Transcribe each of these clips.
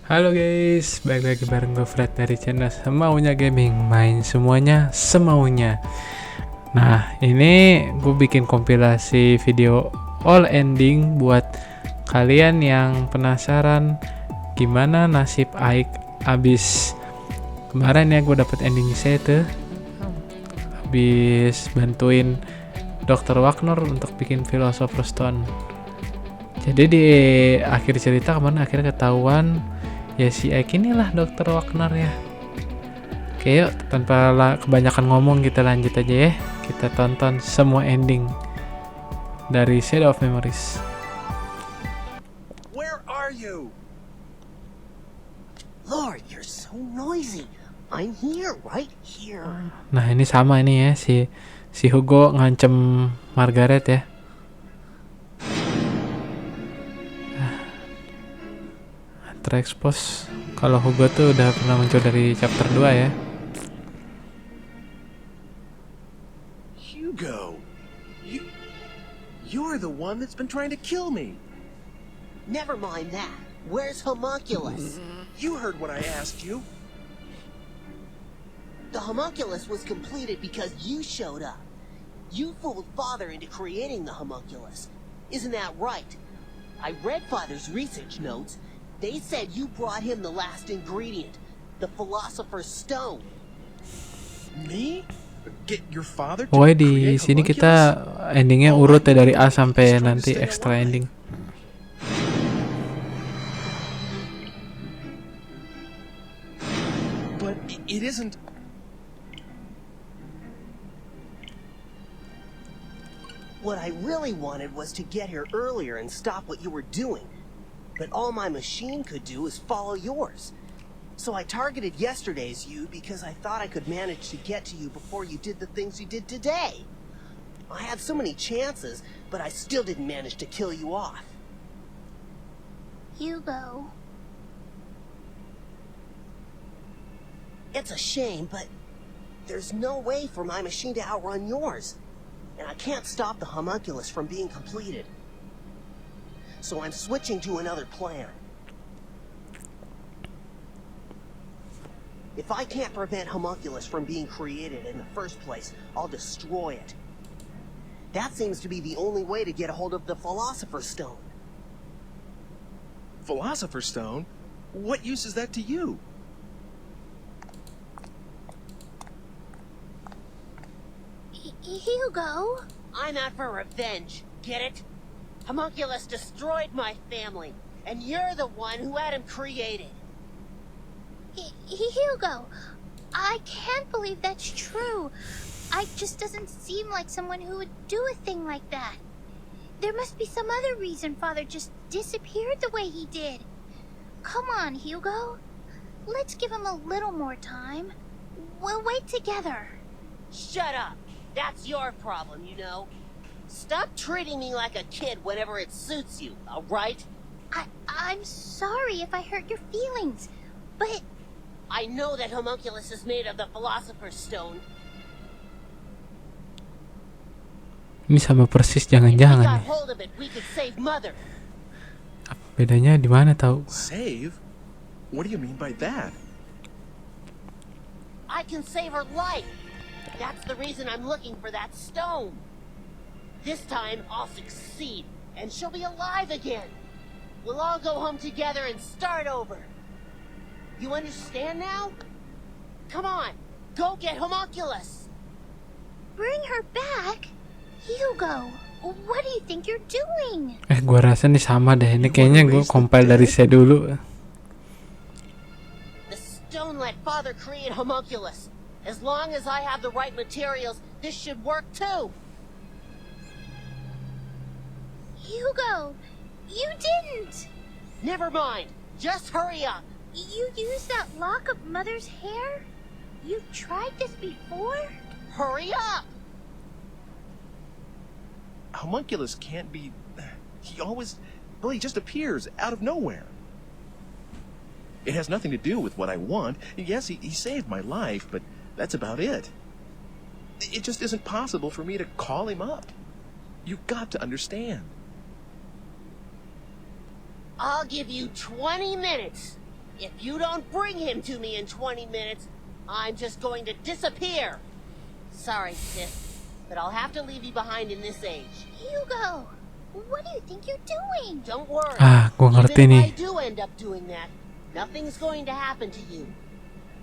Halo guys, balik lagi bareng gue Fred dari channel Semaunya Gaming. Main semuanya semaunya. Nah, ini gue bikin kompilasi video all ending buat kalian yang penasaran gimana nasib Aik abis kemarin ya. Gue dapet ending saya tuh abis bantuin Dr. Wagner untuk bikin Philosopher's Stone. Jadi di akhir cerita kemarin akhirnya ketahuan ya si Aik inilah Dr. Wagner ya. Oke yuk, tanpa kebanyakan ngomong kita lanjut aja ya. Kita tonton semua ending dari Shadow of Memories. Where are you? Lord, you're so noisy. I'm here, right here. Nah ini sama ini ya, si Hugo ngancem Margaret ya. Terekspos kalau Hugo tuh udah pernah muncul dari chapter 2 ya. Hugo, you're the one that's been trying to kill me. Never mind that. Where's Homunculus? You heard what I asked you. The Homunculus was completed because you showed up. You fooled Father into creating the Homunculus. Isn't that right? I read Father's research notes. They said you brought him the last ingredient, the Philosopher's Stone. Me? Get your father to Pokoknya di create sini kita homunculus? endingnya urut ya dari A sampai nanti extra ending. But it isn't. What I really wanted was to get here earlier and stop what you were doing. But all my machine could do is follow yours. So I targeted yesterday's you because I thought I could manage to get to you before you did the things you did today. I had so many chances, but I still didn't manage to kill you off. Hugo. It's a shame, but there's no way for my machine to outrun yours. And I can't stop the homunculus from being completed. So I'm switching to another plan. If I can't prevent homunculus from being created in the first place, I'll destroy it. That seems to be the only way to get a hold of the Philosopher's Stone. Philosopher's Stone? What use is that to you? Hugo? I'm out for revenge. Get it? Homunculus destroyed my family, and you're the one who had him created. Hugo, I can't believe that's true. Ike just doesn't seem like someone who would do a thing like that. There must be some other reason Father just disappeared the way he did. Come on, Hugo. Let's give him a little more time. We'll wait together. Shut up. That's your problem, you know. Stop treating me like a kid whenever it suits you, all right? I'm sorry if I hurt your feelings, but I know that homunculus is made of the Philosopher's Stone. Ini sama persis If we jangan-jangan got nih. hold of it, we could save Mother. Bedanya di mana tahu? Save? What do you mean by that? I can save her life. That's the reason I'm looking for that stone. This time, I'll succeed, and she'll be alive again. We'll all go home together and start over. You understand now? Come on, go get homunculus. bring her back? Hugo, what do you think you're doing? Gua rasa nih sama deh. Ini kayaknya gue compile dari saya dulu. The stone let Father create homunculus. As long as I have the right materials, this should work too. Hugo, you didn't! Never mind, just hurry up. You used that lock of Mother's hair? You've tried this before? Hurry up! Homunculus can't be. He always. Well, he just appears out of nowhere. It has nothing to do with what I want. Yes, he saved my life, but that's about it. It just isn't possible for me to call him up. You've got to understand. I'll give you 20 minutes. If you don't bring him to me in 20 minutes, I'm just going to disappear. Sorry, sis, but I'll have to leave you behind in this age. Hugo, what do you think you're doing? Don't worry. Gua ngerti Even nih. if I do end up doing that, nothing's going to happen to you.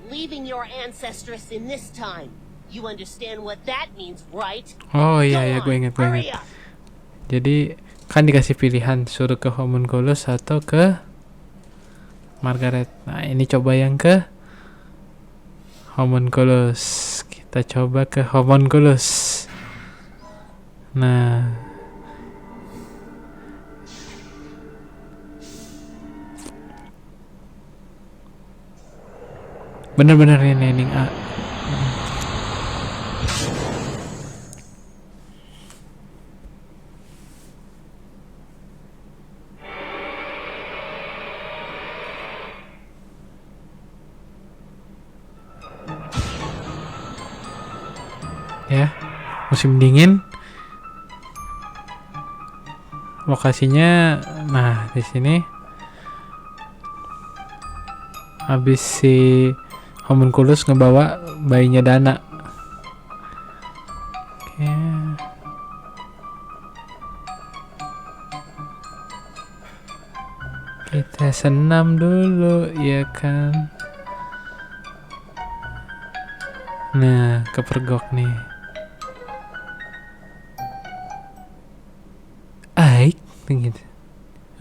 Leaving your ancestress in this time. You understand what that means, right? Oh iya Go ya, gue on, inget. hurry up. Jadi kan dikasih pilihan suruh ke homunculus atau ke Margaret. Nah ini coba yang ke homunculus. Kita coba ke homunculus. Nah, bener-bener ini ending A. Ya, musim dingin. Lokasinya, nah di sini. Habis si homunculus ngebawa bayinya Dana. Oke. Kita senam dulu, ya kan? Nah, kepergok nih. Aik, gitu.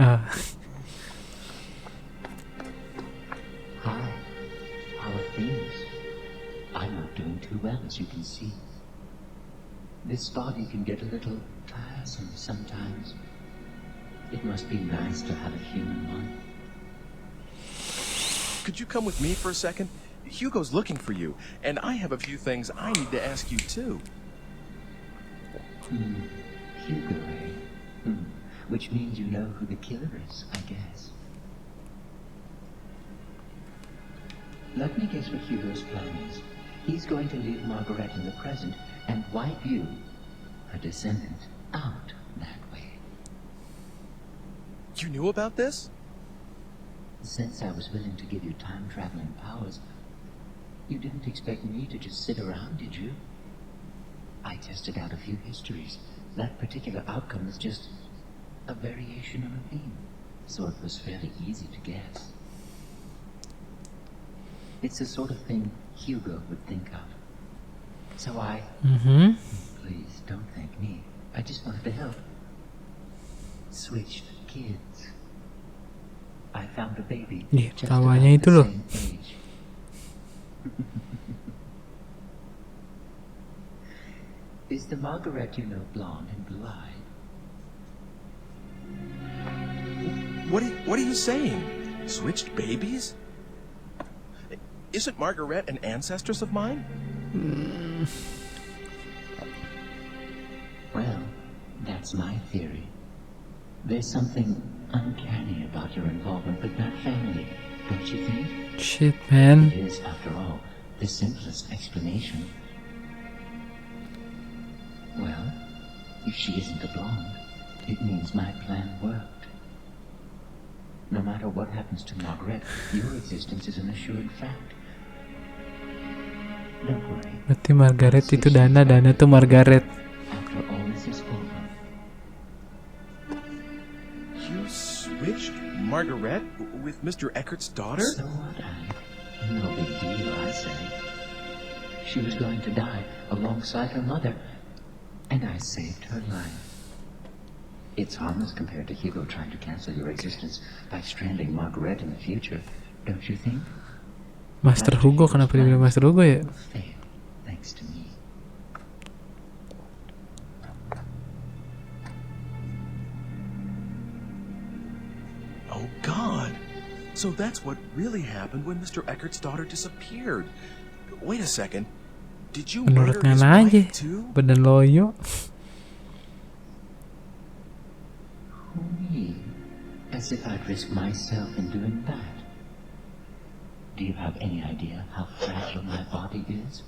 Oh. Hi, how are things? I'm not doing too well, as you can see. This body can get a little tiresome sometimes. It must be nice to have a human one. Could you come with me for a second? Hugo's looking for you, and I have a few things I need to ask you too. Hugo, eh? Which means you know who the killer is, I guess. Let me guess what Hugo's plan is. He's going to leave Margaret in the present and wipe you, her descendant, out that way. You knew about this? Since I was willing to give you time-traveling powers, you didn't expect me to just sit around, did you? I tested out a few histories. That particular outcome was just a variation on a theme, so it was fairly easy to guess. It's the sort of thing Hugo would think of. So please don't thank me. I just wanted to help. Switched kids. I found a baby just about Tawanya itu the loh. same age. Is the Margaret you know blonde and blue-eyed? What are you saying? Switched babies? Isn't Margaret an ancestress of mine? Well, that's my theory. There's something uncanny about your involvement with that family, don't you think? Shit, man. It is, after all, the simplest explanation. Well, if she isn't a blonde, it means my plan worked. No matter what happens to Margaret, your existence is an assured fact. Don't worry. Berarti Margaret itu Dana, Dana tuh Margaret. After all this is over, You switched Margaret with Mr. Eckert's daughter? so would I. No big deal, I say. She was going to die alongside her mother, and I saved her life. It's harmless compared to Hugo trying to cancel your existence by stranding Margaret in the future, don't you think? Master Hugo, kenapa dia bilang Master Hugo ya? Fail, thanks to me. Oh, God. So that's what really happened when Mr. Eckert's daughter disappeared. Wait a second. Did you Menurut murder his Nana aja, wife too? badan loyo. Who me? As if I'd risk myself in doing that. Do you have any idea how fragile my body is?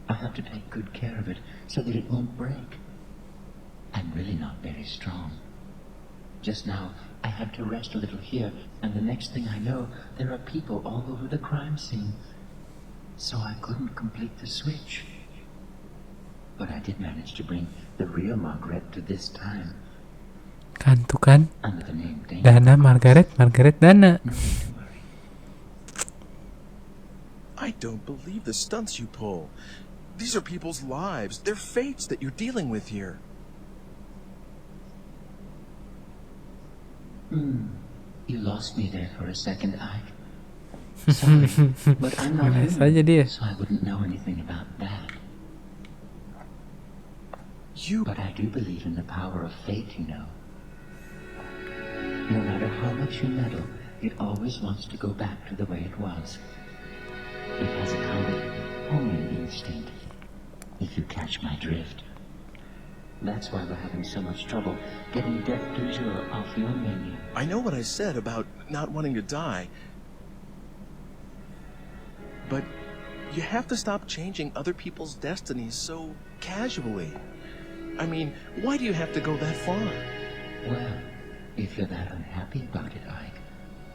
I have to take good care of it so that it won't break. I'm really not very strong. Just now, I had to rest a little here, and the next thing I know, there are people all over the crime scene. So I couldn't complete the switch. But I did manage to bring the real Margaret to this time. Kan tuh kan. Under the name Dana Margaret Dana. I don't believe the stunts you pull. These are people's lives. They're fates that you're dealing with here. You lost me there for a second, Ike. Sorry, but I'm not Ngeles human, aja dia. so I wouldn't know anything about that. But I do believe in the power of fate, you know. No matter how much you meddle, it always wants to go back to the way it was. It has a kind of homing instinct, if you catch my drift. That's why we're having so much trouble getting Death du jour off your menu. I know what I said about not wanting to die. But you have to stop changing other people's destinies so casually. I mean, why do you have to go that far? Well, if you're that unhappy about it, Ike,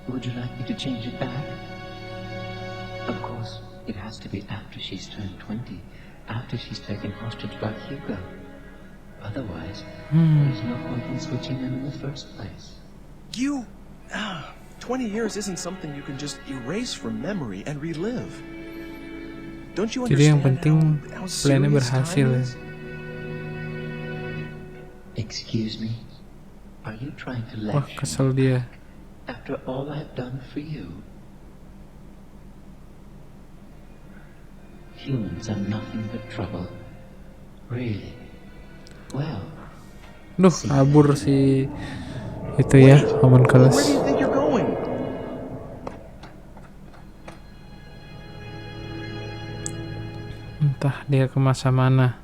would you like me to change it back? Of course, it has to be after she's turned 20, after she's taken hostage by Hugo. Otherwise, there's no point in switching them in the first place. 20 years isn't something you can just erase from memory and relive. Don't you Jadi yang understand penting how plannya serious berhasil. time is? Excuse me? Are you trying to Wah, lecture kesel me dia. after all I've done for you? Humans are nothing but trouble. Really? Well, Duh, kabur si itu ya, Where do homunculus. you think you're going? Entah dia ke masa mana.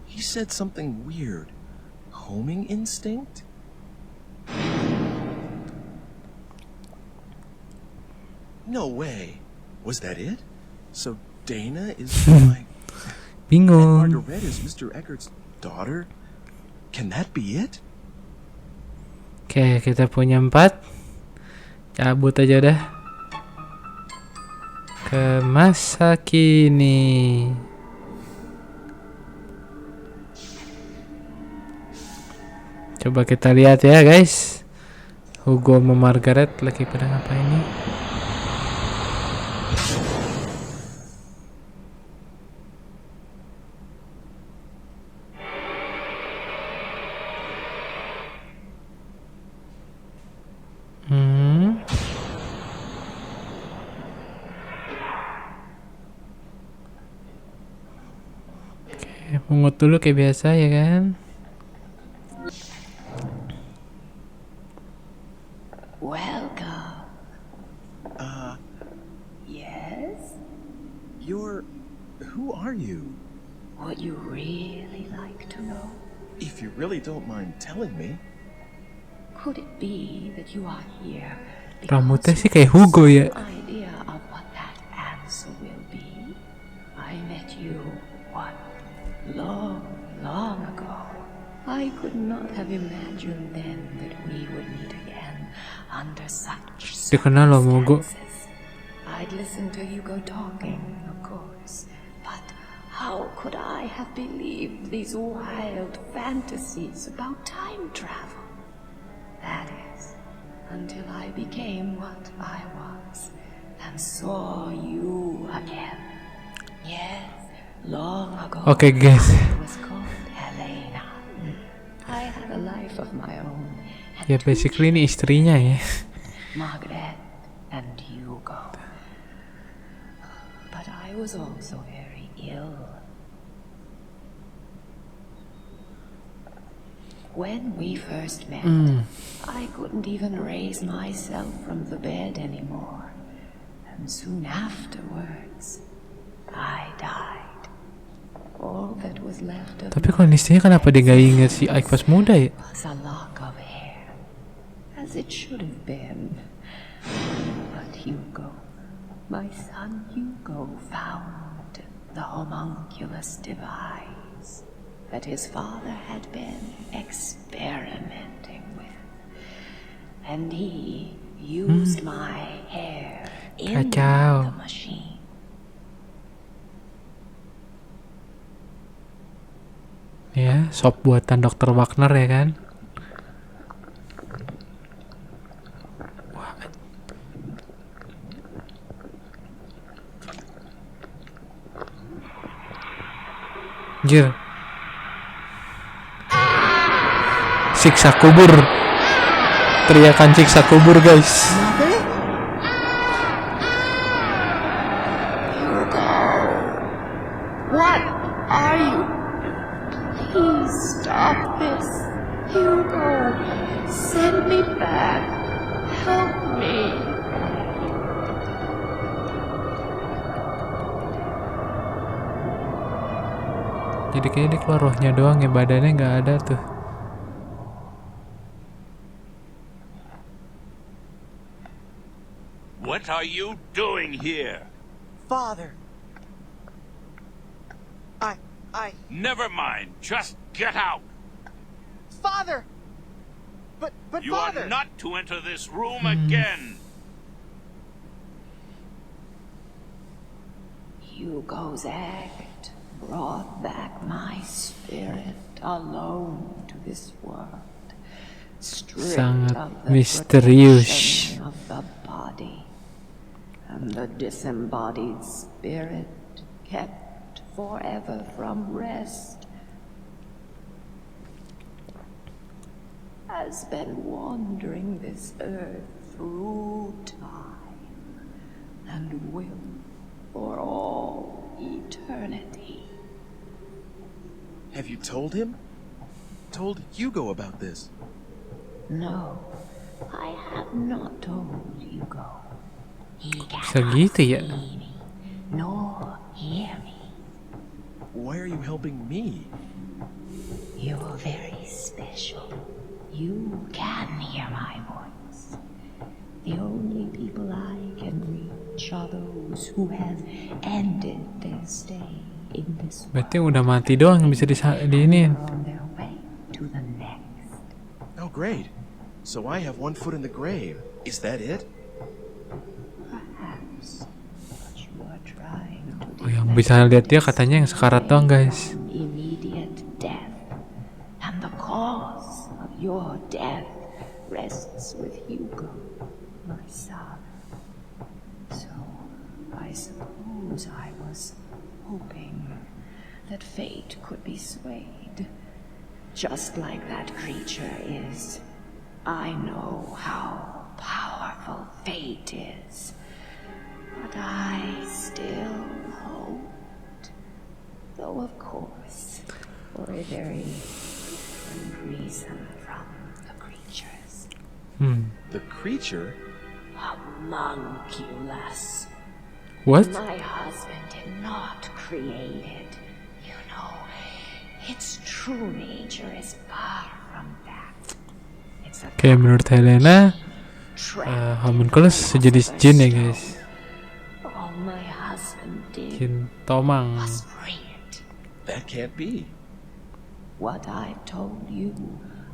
He said something weird. Homing instinct? No way. Was that it? So Dana is my... And Bingung. Margaret is Mr. Eckert's daughter? Can that be it? Oke, kita punya 4. Cabut aja dah. Ke masa kini. Coba kita lihat ya guys. Hugo sama Margaret lagi pada ngapain nih? Oke, pungut dulu kayak biasa ya kan? Welcome. Yes? Who are you? Would you really like to know? If you really don't mind telling me. Could it be that you are here Rambutnya because sih kayak Hugo you ya. have some idea of what that answer will be? I met you, what, long, long ago. I could not have imagined then that we would meet again under such Dikenal loh sama Hugo. circumstances. I'd listened to Hugo talking, of course, but how could I have believed these wild fantasies about time travel? That is, until I became what I was and saw you again. Yes, long ago. Oke, guys. I was called Helena. I had a life of my own. And Ya two basically ini istrinya ya. Margaret and Hugo. But I was also very ill. When we first met, I couldn't even raise myself from the bed anymore. And soon afterwards, I died. All that was left of Tapi kalau istrinya kenapa dia gak inget si Ike pas muda ya? was a lock of hair, as it should have been. But Hugo, my son Hugo, found the homunculus divide. that his father had been experimenting with. And he used my hair in Kacau. the machine. Ya, sop buatan Dr. Wagner ya kan? Wah. Anjir. Siksa kubur. Teriakan siksa kubur, guys. What are you? Please stop this. Hugo, send me back. Help me. Jadi kayaknya dia keluar rohnya doang ya, badannya nggak ada tuh. What are you doing here? Father. I... Never mind. Just get out. Father! But You Father! are not to enter this room again. Hugo's act brought back my spirit alone to this world, stripped Sangat of the misterius. protection of the body, and the disembodied spirit kept forever from rest, has been wandering this earth through time, and will for all eternity. Have you told him? Told Hugo about this? No, I have not told Hugo. He Bisa cannot gitu ya? see me, nor hear me. Why are you helping me? You're very special. You can hear my voice. The only people I can reach are those who have ended their stay in this world. Berarti udah mati doang yang bisa diinin. Are on their way to the next. Oh, great. So I have one foot in the grave. Is that it? Perhaps, but you are trying to Oh, yang bisa lihat dia katanya yang sekarat doang, guys. immediate death, and the cause of your death rests with Hugo, my son. So I suppose I was hoping that fate could be swayed, just like that creature is. I know how powerful fate is, but I still hoped, though of course for a very different reason from the creatures. The creature? Homunculus. What? My husband did not create it. You know, its true nature is far from that. It's a Kayak menurut Helena, trapped homunculus in sejenis the jin ya, stone. guys. All my husband did Jin tomang. was free it. That can't be. What I've told you,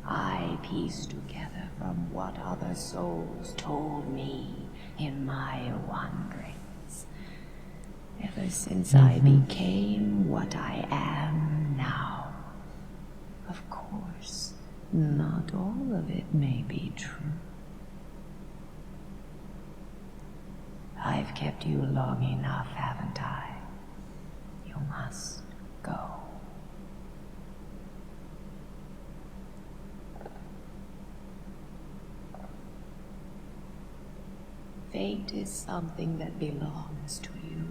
I pieced together from what other souls told me in my wanderings. Ever since I became what I am now. Of course, not all of it may be true. I've kept you long enough, haven't I? You must go. Fate is something that belongs to you,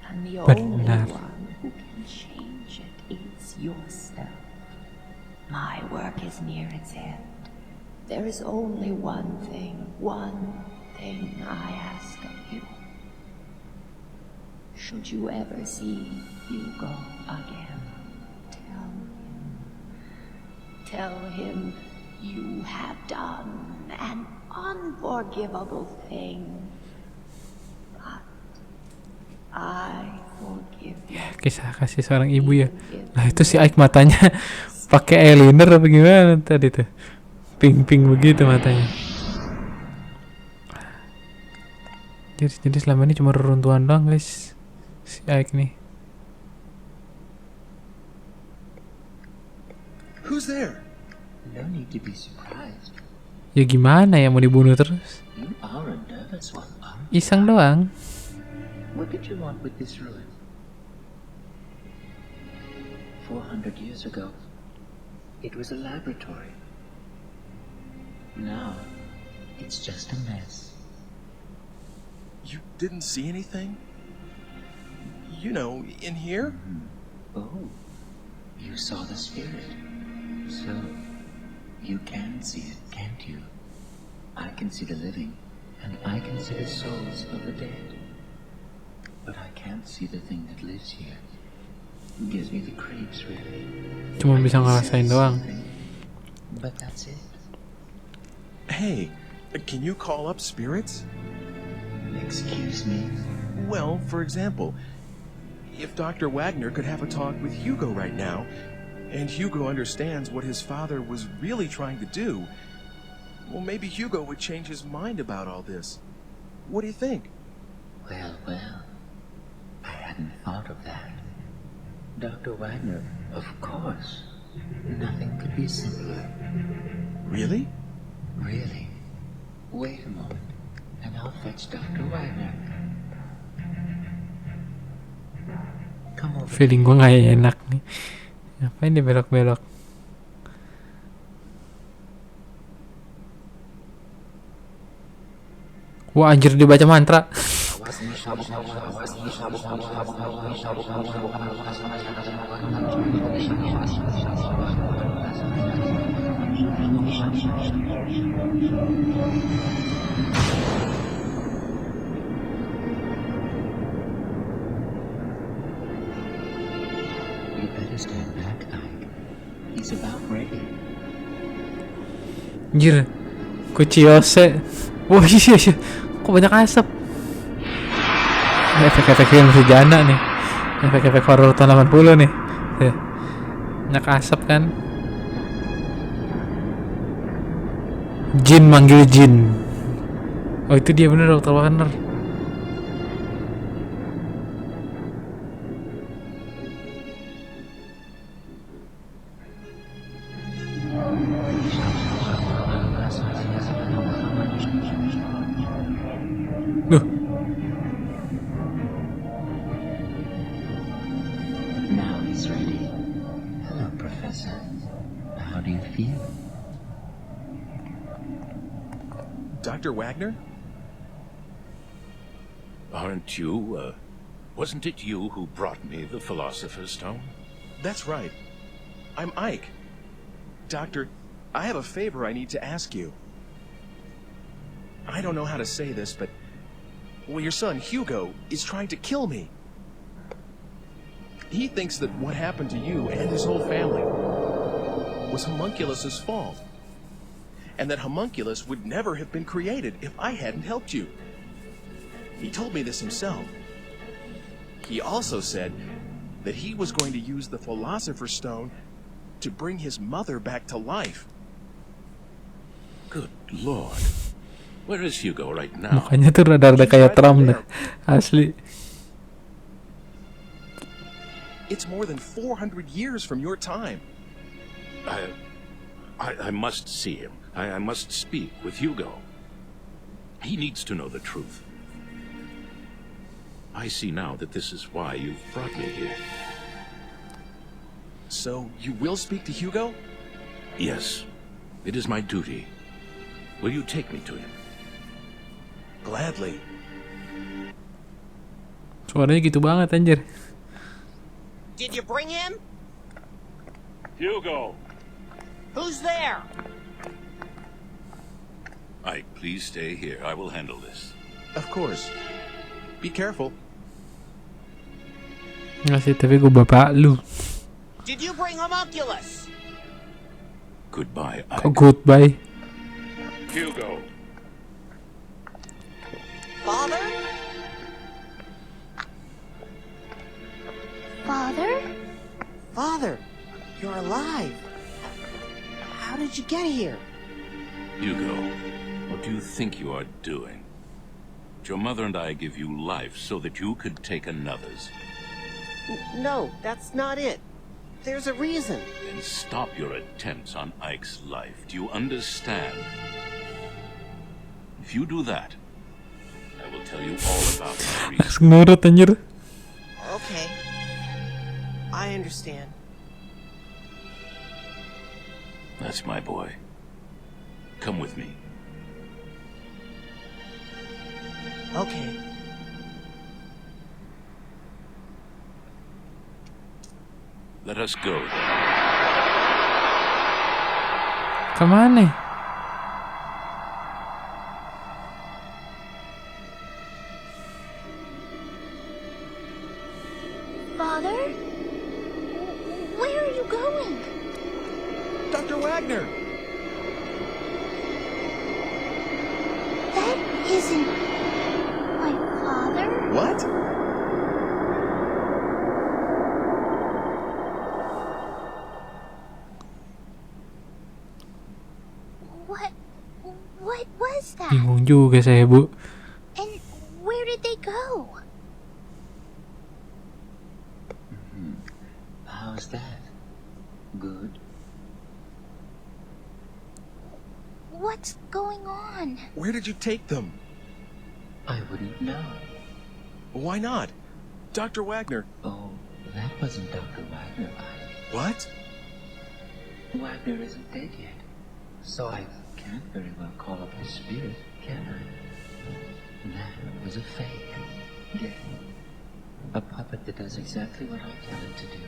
and the only Benar. one who can change it is yourself. My work is near its end. There is only one thing I ask of you. Should you ever see Hugo again, tell him you have done an unforgivable thing, but I forgive you. Ya, kisah kasih seorang ibu ya. Nah itu si Ike matanya pakai eyeliner apa gimana tadi tuh, pink begitu matanya. Jadi selama ini cuma reruntuhan doang guys si Ike nih. Who's there? No need to be surprised. Ya gimana ya, mau dibunuh terus? You are a nervous one, aren't Iseng doang. you? What did you want with this ruin? 400 years ago, it was a laboratory. Now, it's just a mess. You didn't see anything? You know, in here? Oh, you saw the spirit. So, you can see it, can't you? I can see the living, and I can see the souls of the dead. But I can't see the thing that lives here. It gives me the creeps, really. Cuma bisa ngerasain doang. But that's it. Hey, can you call up spirits? Excuse me? Well, for example, if Dr. Wagner could have a talk with Hugo right now, and Hugo understands what his father was really trying to do, well, maybe Hugo would change his mind about all this. What do you think? Well, I hadn't thought of that. Dr. Wagner, of course. Nothing could be simpler. Really? Really? Wait a moment, and I'll fetch Dr. Wagner. Come over. Feeling gue gak enak nih. Ngapain dia belok-belok? Wah anjir, dia baca mantra. You better stand back, Ike. He's about ready. Anjir, Kuchiyose. Wah iya. Kok banyak asap? Ini efek-efek film sejana nih. Efek-efek horor tahun 80 nih. Banyak asap kan? Jin manggil Jin. Oh itu dia bener, Dr. Wagner. Now he's ready. Hello, Professor. How do you feel? Dr. Wagner? Aren't you, wasn't it you who brought me the Philosopher's Stone? That's right. I'm Ike. Doctor, I have a favor I need to ask you. I don't know how to say this, but... well, your son, Hugo, is trying to kill me. He thinks that what happened to you and his whole family was Homunculus's fault. And that Homunculus would never have been created if I hadn't helped you. He told me this himself. He also said that he was going to use the Philosopher's Stone to bring his mother back to life. Good Lord. Where is Hugo right now? Makanya tuh rada-rada kayak Trump dah. Asli. It's more than 400 years from your time. I must see him. I must speak with Hugo. He needs to know the truth. I see now that this is why you've brought me here. So, you will speak to Hugo? Yes, it is my duty. Will you take me to him? Gladly. Suaranya gitu banget anjir. Did you bring him? Hugo! Who's there? Ike, please stay here. I will handle this. Of course. Be careful. Nggak sih, tapi gue bapak lu. Did you bring Homunculus? Goodbye, Kok Ike. goodbye? Hugo! Father? alive. How did you get here? Hugo, what do you think you are doing? Did your mother and I give you life so that you could take another's? No, that's not it. There's a reason. Then stop your attempts on Ike's life. Do you understand? If you do that, I will tell you all about my reason. Langsung nurut anjir. Okay. I understand. That's my boy. Come with me. Okay. Let us go. Kemana? Father? Where are you going? Dr. Wagner! That isn't my father. What? What was that? Bingung juga saya, Bu. And where did they go? How's that? Good? What's going on? Where did you take them? I wouldn't know. Why not? Dr. Wagner. Oh, that wasn't Dr. Wagner. What? Wagner isn't dead yet, so I can't very well call up his spirit, can I? That was a fake. Yeah. A puppet that does exactly what I tell it to do.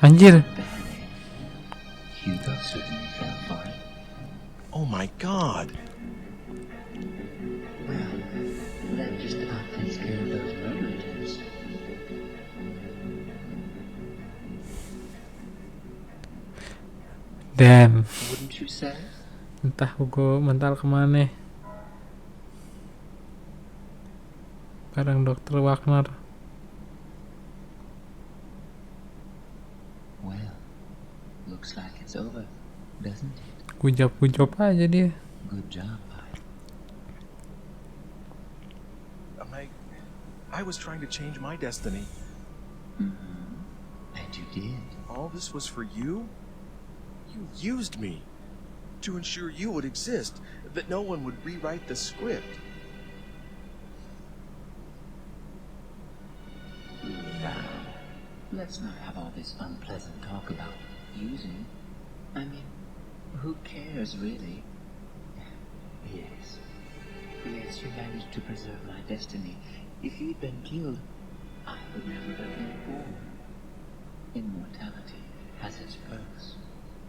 Anjir. Bad, eh? Hugo certainly fell for it. Oh my god. Well, that just about takes care of those murder attempts. Damn. Wouldn't you say? Entah Hugo mental kemana. Bareng Dr. Wagner. Well, looks like it's over, doesn't it? Gujap-gujap aja dia. Good job, Ike. I was trying to change my destiny. Mm-hmm. And you did. All this was for you? You used me to ensure you would exist, that no one would rewrite the script. Now, let's not have all this unpleasant talk about using. I mean, who cares, really? Yes. Yes, you managed to preserve my destiny. If you'd been killed, I would never have been born. Immortality has its perks,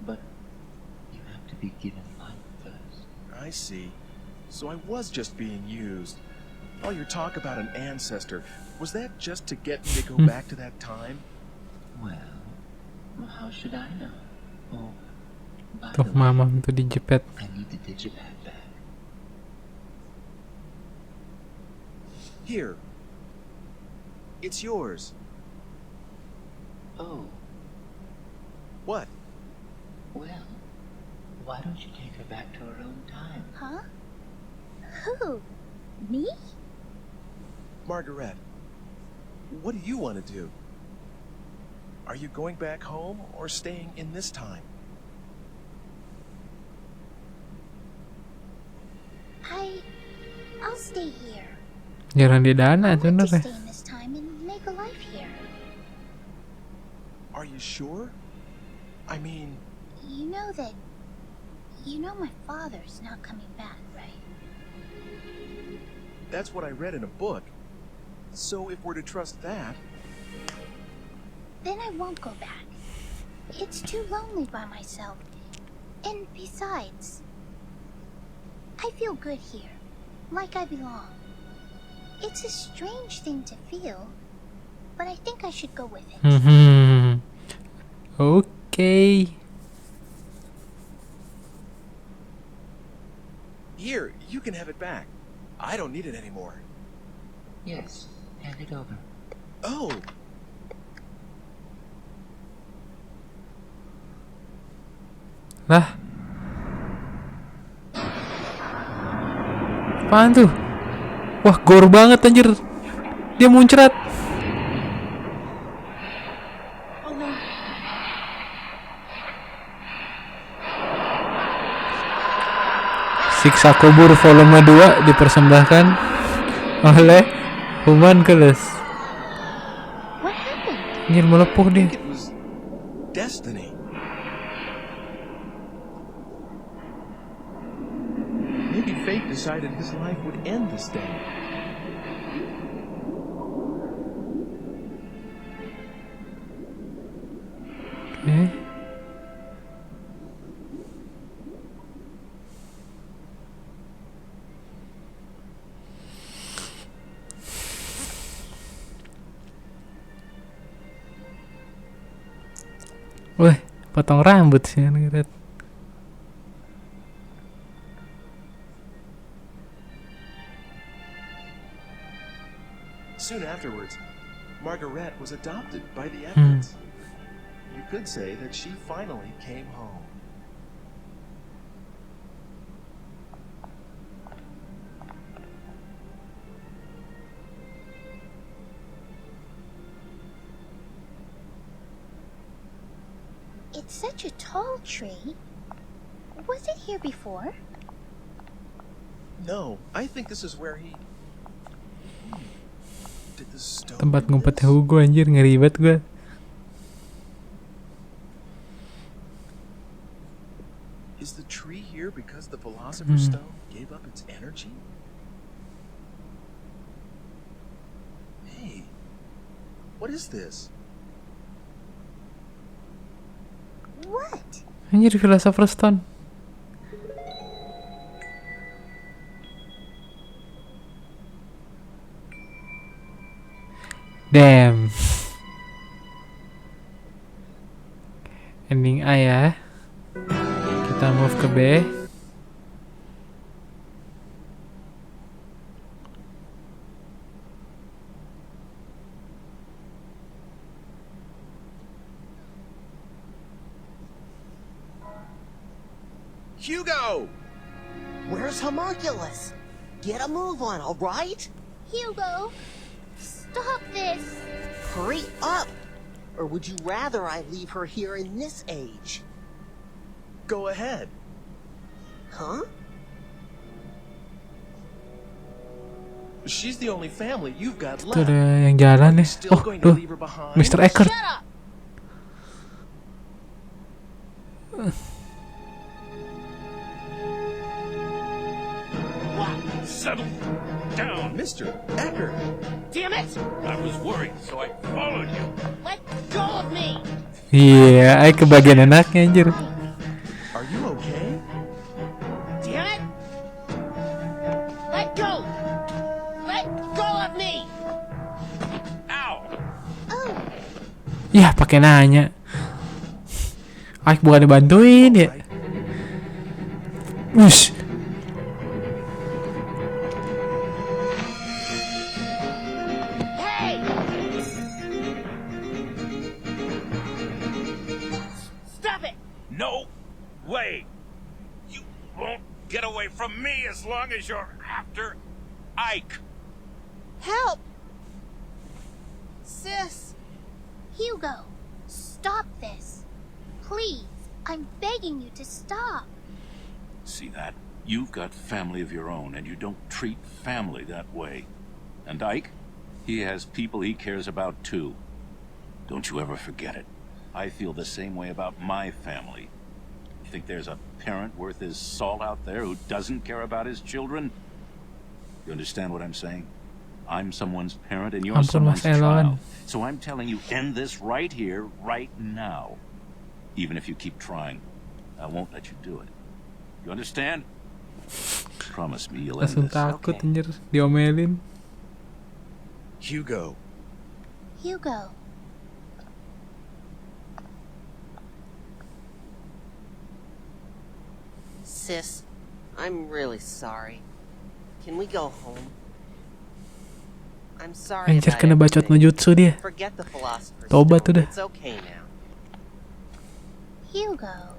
but you have to be given life first. I see. So I was just being used. All your talk about an ancestor, was that just to get me to go back to that time? Well, how should I know? Oh, by Tuh the way, mamam tuh dijepet. I need the digipad back. Here. It's yours. Oh, What? well, why don't you take her back to her own time? Huh? Who? Me? Margaret, what do you want to do? Are you going back home or staying in this time? I'll stay here. Jarang di dana I want to sebenernya. stay in this time and make a life here. Are you sure? I mean, You know my father's not coming back, right? that's what I read in a book. So if we're to trust that, Then I won't go back. It's too lonely by myself. And besides, I feel good here, like I belong. It's a strange thing to feel, but I think I should go with it. Okay. here, you can have it back. I don't need it anymore. Yes, hand it over. Oh, Lah. Apaan tuh? Wah, gore banget anjir. Dia muncrat. Siksa kubur volume 2 dipersembahkan oleh Homunculus. What happened? Anjir, melepuh dia. It was destiny. Maybe fate decided his life would end this day. Oke. Wih, potong rambut sih ngeliat. Soon afterwards, Margaret was adopted by the Edwards. You could say that she finally came home. It's such a tall tree. Was it here before? No, I think this is where he... Did the stone Tempat do ngumpet this? Hugo anjir, ngeri banget gue. Is the tree here because the Philosopher's Stone gave up its energy? Hey, what is this? What? Anjir, Philosopher's Stone. Damn. Ending A ya. Kita move ke B. Hugo! Where's Homunculus? Get a move on, all right? Hugo, stop this. Hurry up! Or would you rather I leave her here in this age? Go ahead. Huh? She's the only family you've got Itu left. ada yang jalan nih. Still Oh, going to tuh. leave her behind? Mr. Akhir. Shut up! Settle down. Mr. Akhir! Damn it! I was worried, so I followed you. Let go of me! Iya, ay kebagian enaknya anjir. Are you okay? Damn it! Let go! Let go of me! Ow! Oh, Ya, pakai nanya. Ay, bukan dibantuin ya. Wush. Hey! Stop it! No way! You won't get away from me as long as you're after Ike. Help! Sis! Hugo, stop this. Please, I'm begging you to stop. See that? You've got family of your own, and you don't treat family that way. And Ike, he has people he cares about too. Don't you ever forget it. I feel the same way about my family. You think there's a parent worth his salt out there who doesn't care about his children? You understand what I'm saying? I'm someone's parent and you're Ampun, someone's Mas Elon. child. So I'm telling you, end this right here, right now. Even if you keep trying, I won't let you do it. You understand? Promise me you'll end Langsung this. takut Okay. anjir, diomelin. Hugo. Hugo, Sis, I'm really sorry. Can we go home? I'm sorry Anjir, about kena bacot everything. no jutsu dia. Forget the philosopher's Tobat stone. udah. It's okay now. Hugo.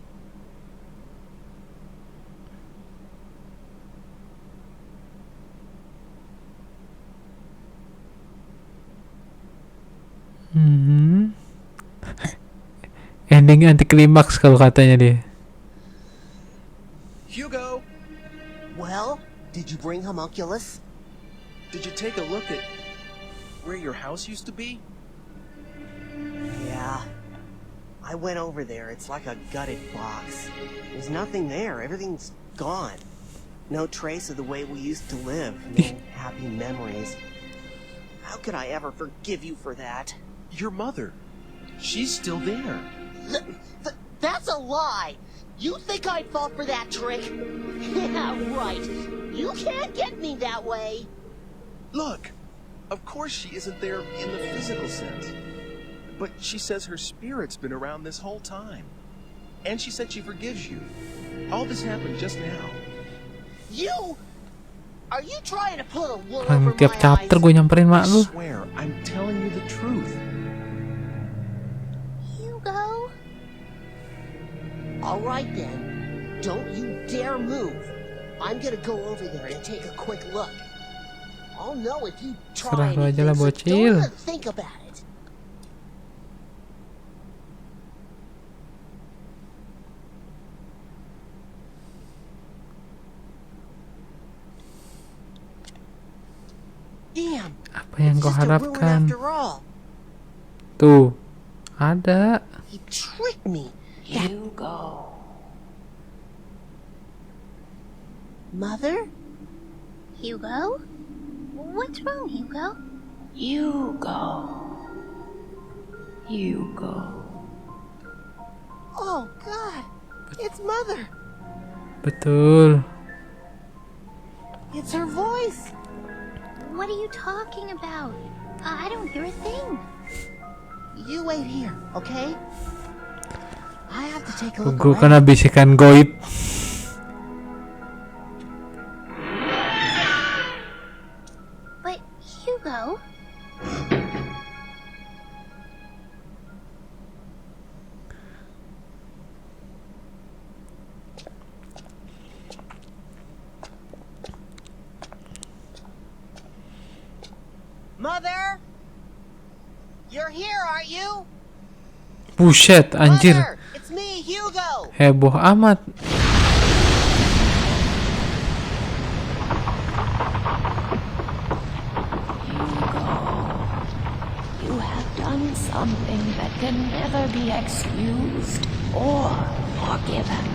Hmm. Ending anti klimaks kalau katanya dia. Hugo, Well, did you bring homunculus? did you take a look at where your house used to be? Yeah. I went over there. It's like a gutted box. There's nothing there. Everything's gone. No trace of the way we used to live. No happy memories. How could I ever forgive you for that? Your mother. She's still there. That's a lie! You think I'd fall for that trick? Yeah, right. You can't get me that way. Look, of course she isn't there in the physical sense. But she says her spirit's been around this whole time. And she said she forgives you. All this happened just now. You... Are you trying to pull a wool Kan over tiap my chapter eyes? gue nyamperin I mak lu. swear, I'm telling you the truth. Hugo? All right then. Don't you dare move. I'm gonna go over there and take a quick look. I'll know if you try Serah lu aja anything, lah, so bocil. don't even think about it. Damn, Apa yang it's kau just a ruin harapkan? after all. Tuh, ada. He tricked me. That Hugo. mother? Hugo? What's wrong, Hugo? Hugo. Hugo. Oh God, it's mother. Betul. It's her voice. What are you talking about? I don't hear a thing. You wait here, okay? I have to take a look Gue around. kena bisikan goib. But, Hugo? Mother? You're here, aren't you? Buset, anjir. Mother, it's me, Hugo. Heboh amat. You have done something that can never be excused or forgiven.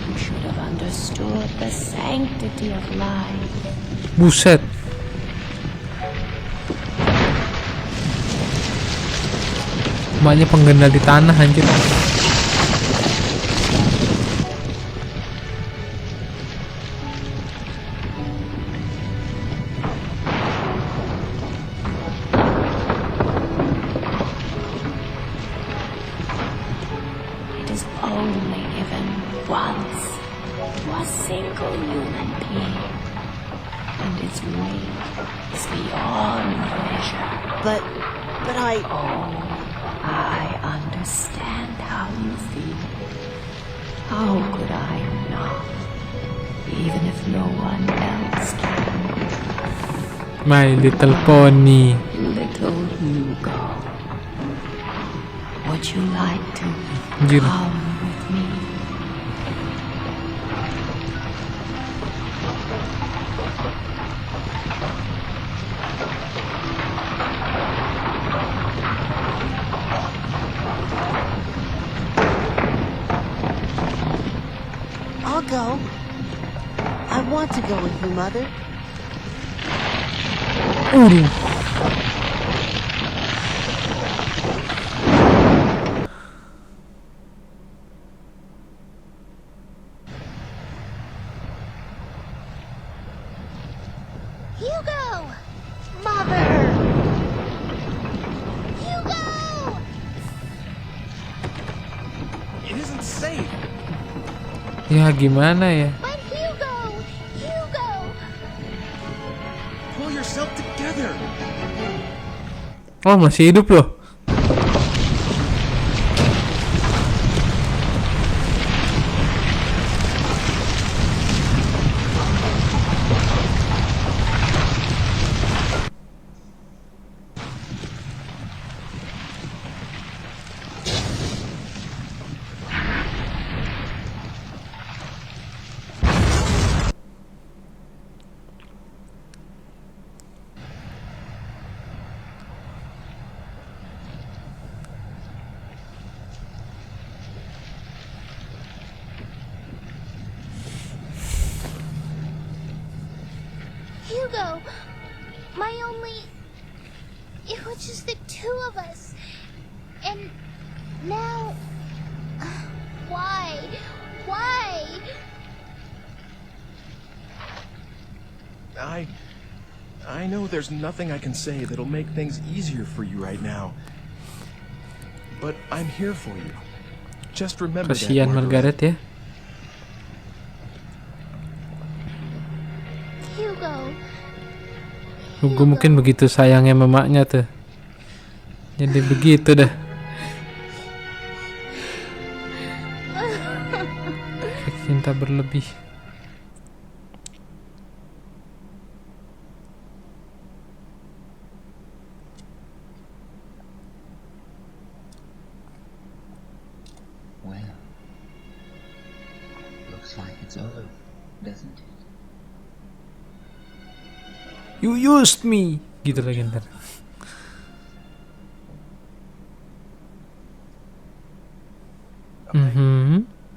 You should have understood the sanctity of life. Buset. Maknya penggena di tanah anjir. It is only given once to a single human being, and its weight is beyond measure. But I... Oh, I understand how you feel. How could I not? Even if no one else can. My Little Pony. Little Hugo, would you like to Anjir. come with me? I'll go. I want to go with you, Mother. Aduh. Hugo! Mother! Hugo! It isn't safe. Ya gimana ya? But Hugo! Hugo! Pull yourself together. Oh, masih hidup loh. Hugo, it was just the two of us. And now, why? I know there's nothing I can say that'll make things easier for you right now. But I'm here for you. Just remember that, Kasihan Margaret ya. Hugo mungkin begitu sayangnya mamanya tuh. Jadi begitu dah. Cinta berlebih. Well, looks like it's over, doesn't it? You used me, gitu lagi ntar.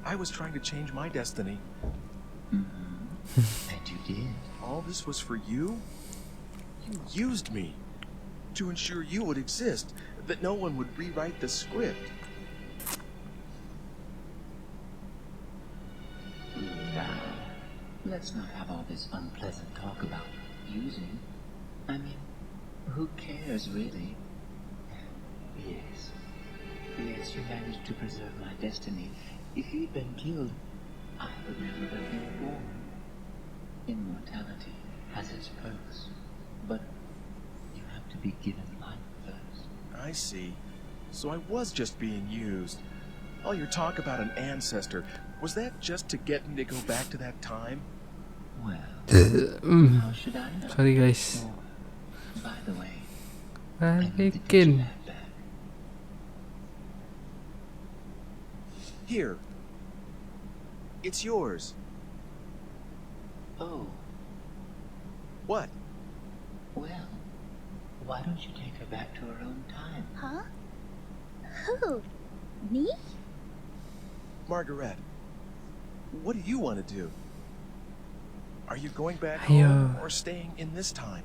I was trying to change my destiny. And you did. All this was for you? You used me to ensure you would exist, that no one would rewrite the script. Now, let's not have all this unpleasant talk about using. I mean, who cares really? Yes, you managed to preserve my destiny. If you'd been killed, I would never have been born. Immortality has its perks, but you have to be given life first. I see. So I was just being used. All your talk about an ancestor, was that just to get me to go back to that time? Well, how should I know? Sorry guys. Oh, by the way, I need to get Balikin. that back. Here. It's yours. Oh, What? well, why don't you take her back to her own time? Huh? Who? Me? Margaret, what do you want to do? Are you going back Ayo. home or staying in this time?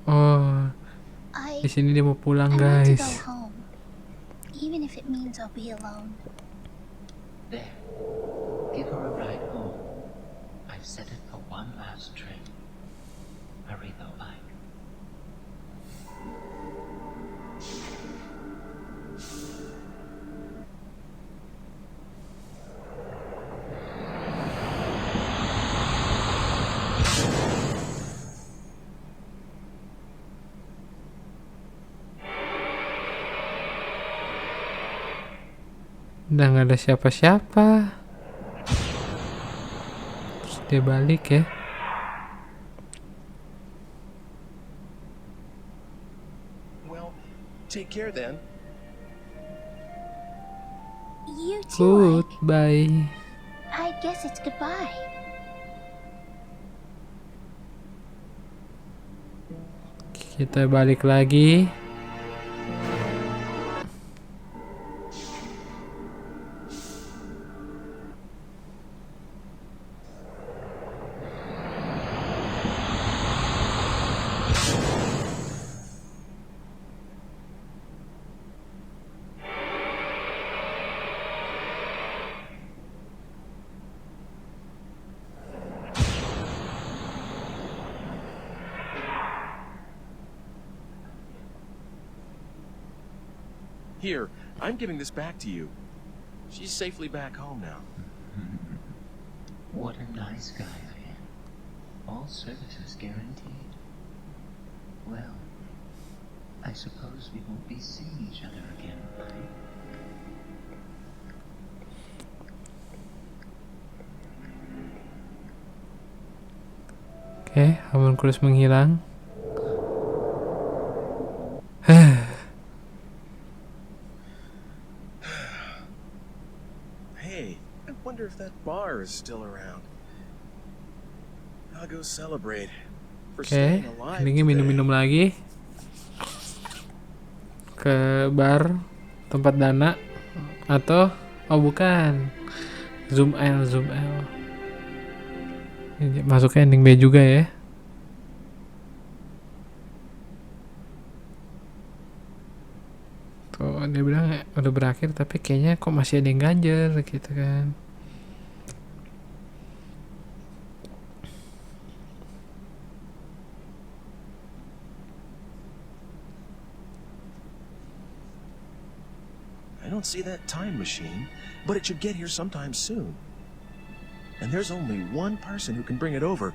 Oh, I di sini dia mau pulang want to go guys. home. Even if it means I'll be alone. There, give her a ride home. I've set it for one last train. Hurry though, Ike. Udah nggak ada siapa-siapa. Terus dia balik ya. Well, take care then. You too, Ike. Goodbye. I guess it's goodbye. Kita balik lagi. Here, I'm giving this back to you. She's safely back home now. What a nice guy I am. All services guaranteed. Well, I suppose we won't be seeing each other again, right? Oke, homunculus menghilang. Hey, I wonder if that bar is still around. I'll go celebrate for Oke, staying alive. ini minum-minum lagi. Ke bar tempat dana atau oh bukan. Zoom L. Masuknya ending B juga ya. Tuh dia bilang udah berakhir tapi kayaknya kok masih ada yang ganjel gitu kan. I don't see that time machine, but it should get here sometime soon. And there's only one person who can bring it over.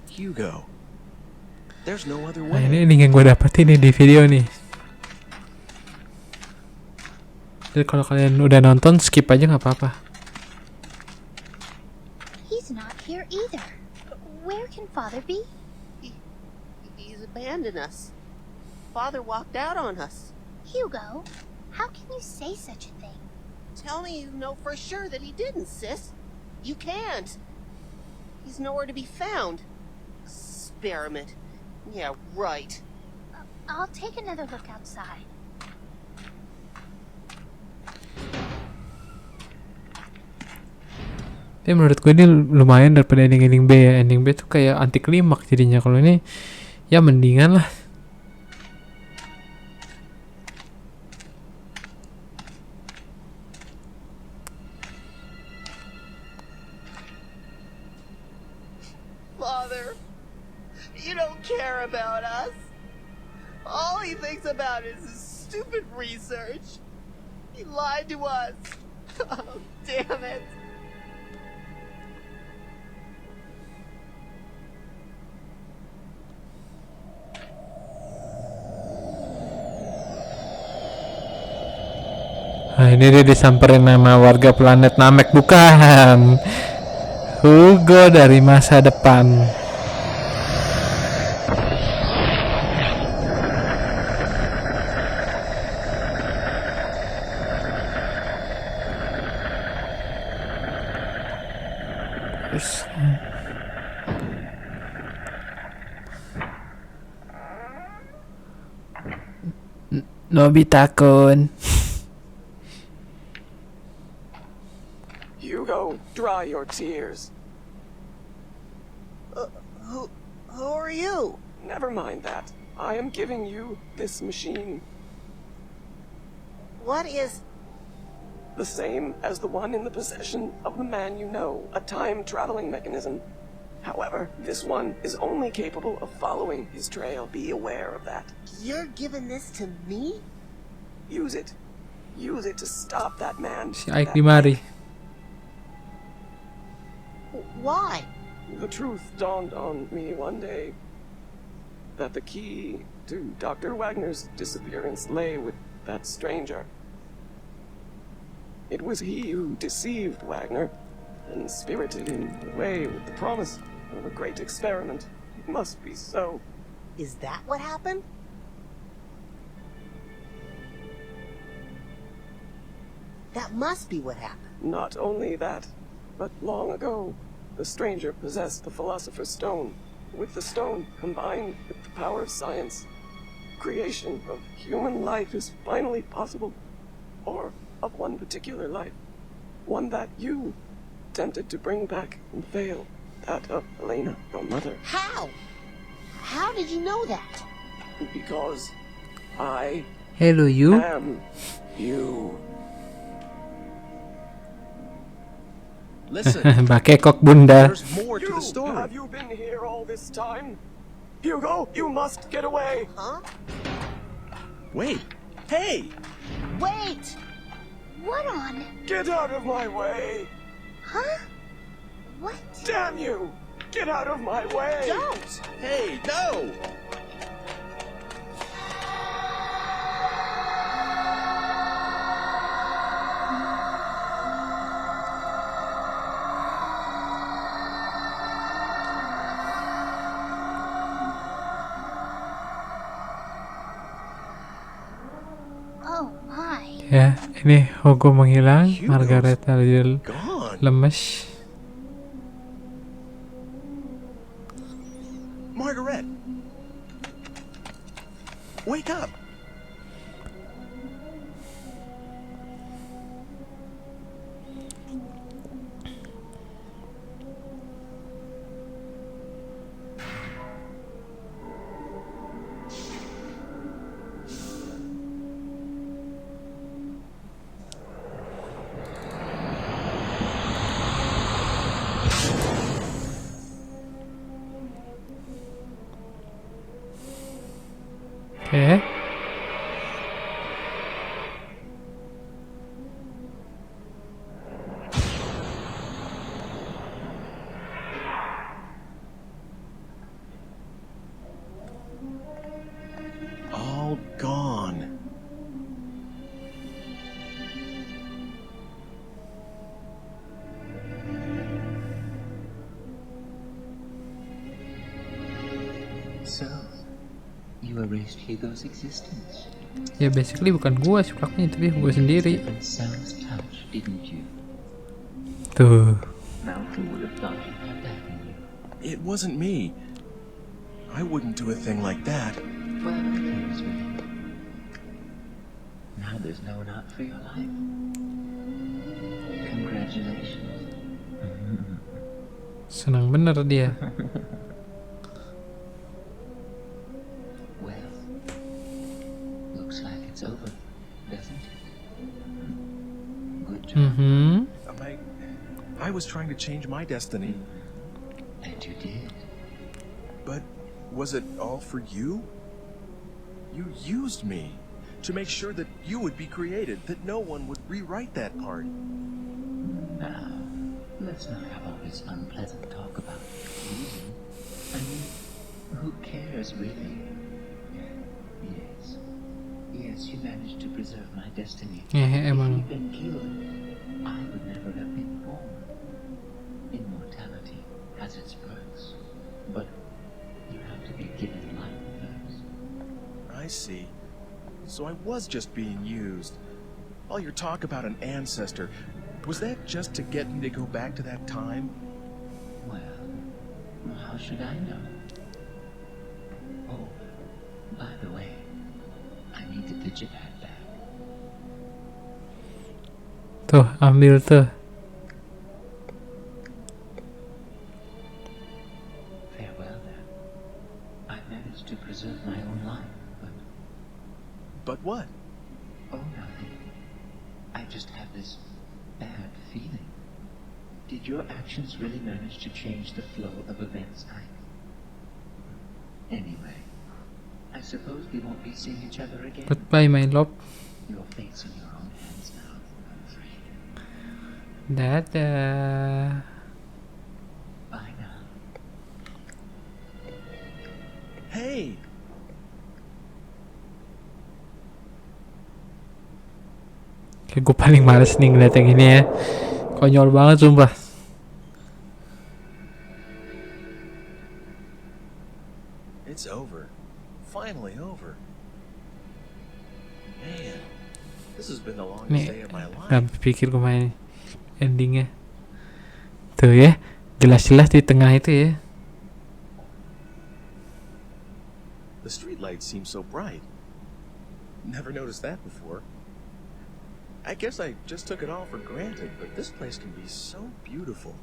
Hugo. There's no other Nah way. ini ending yang gue dapetin nih di video nih. Jadi kalau kalian udah nonton skip aja nggak apa-apa. He's not here either. Where can Father be? He's abandoned us. Father walked out on us. Hugo, how can you say such a thing? Tell me you know for sure that he didn't, sis. You can't. He's nowhere to be found. Experiment. Yeah, right. I'll take another look outside. Tapi menurut gue ini lumayan daripada ending B ya. Ending B tuh kayak anti klimaks jadinya. Kalau ini ya mendingan lah. Father, you don't care about us. All he thinks about is his stupid research. He lied to us. Oh, damn it. Nah ini dia disamperin nama warga planet Namek. Bukan, Hugo dari masa depan. Nobita-kun. Hugo, dry your tears. Who are you? Never mind that. I am giving you this machine. What is... The same as the one in the possession of the man you know, a time-traveling mechanism. However, this one is only capable of following his trail. Be aware of that. You're giving this to me? Use it. Use it to stop that man. Si Ike dimari. Why? The truth dawned on me one day that the key to Dr. Wagner's disappearance lay with that stranger. It was he who deceived Wagner and spirited him away with the promise of a great experiment. It must be so. Is that what happened? That must be what happened. Not only that, but long ago, the stranger possessed the Philosopher's Stone. With the stone combined with the power of science, creation of human life is finally possible. Or of one particular life. One that you attempted to bring back and failed. That of Elena, your mother. How? How did you know that? Because I Hello you. am you. Listen, Bakekok bunda. there's more to the story. Have you been here all this time? Hugo, you must get away. Huh? Wait. Hey! Wait! What on? Get out of my way. Huh? What? Damn you! Get out of my way. Don't! Hey, no! Oh my. Ya, ini Hugo menghilang, Margaret jadi Gone. lemes. Margaret! Wake up! Oke. All gone. So, you erased Hugo's existence. Ya basically bukan gua sih pelakunya, tapi gua sendiri. Different Sam's touch, didn't you? Tuh. Malcolm would have thought you had that in you. It wasn't me. I wouldn't do a thing like that. Well, here's me. Now there's no one out for your life. Congratulations. Senang bener dia. Well, looks like it's over, doesn't it? Good job. I was trying to change my destiny. And you did. But was it all for you? You used me to make sure that you would be created, that no one would rewrite that part. Now, let's not have all this unpleasant talk about using. I mean, who cares, really? Yes, you managed to preserve my destiny. Emang. If you'd been killed, I would never have been born. Immortality has its perks, but you have to be given life first. I see. So I was just being used. All your talk about an ancestor, was that just to get me to go back to that time? Well, how should I know? Oh, by the way, I need the digipad back. Tuh, ambil tuh. Farewell then. I managed to preserve my own life, but... But what? Oh, nothing. I just have this bad feeling. Did your actions really manage to change the flow of events, Ike? Anyway, I suppose we won't be seeing each other again. Goodbye, my love. Your fate's in your own hands now, I'm afraid. Dadah. Bye now. Hey! Kayak gue paling males nih ngeliat yang ini ya. Konyol banget sumpah. It's over. Finally over. Man, this has been the longest day Nih, of my life. gak pikir gue main endingnya. Tuh ya, jelas-jelas di tengah itu ya. The streetlights seem so bright. Never noticed that before. I guess I just took it all for granted, but this place can be so beautiful.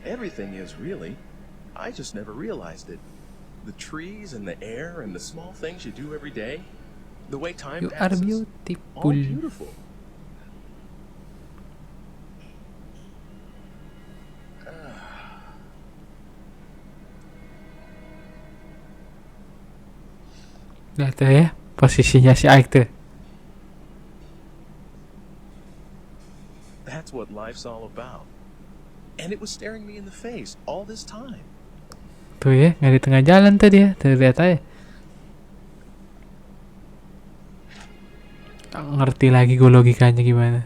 Everything is, really. I just never realized it. The trees and the air and the small things you do every day. The way time You are passes. All beautiful. beautiful. Nah tuh ya, posisinya si Ike tuh. That's what life's all about. And it was staring me in the face all this time. Tuh ya, nggak di tengah jalan tuh dia. Tuh lihat aja. Tak ngerti lagi gue logikanya gimana.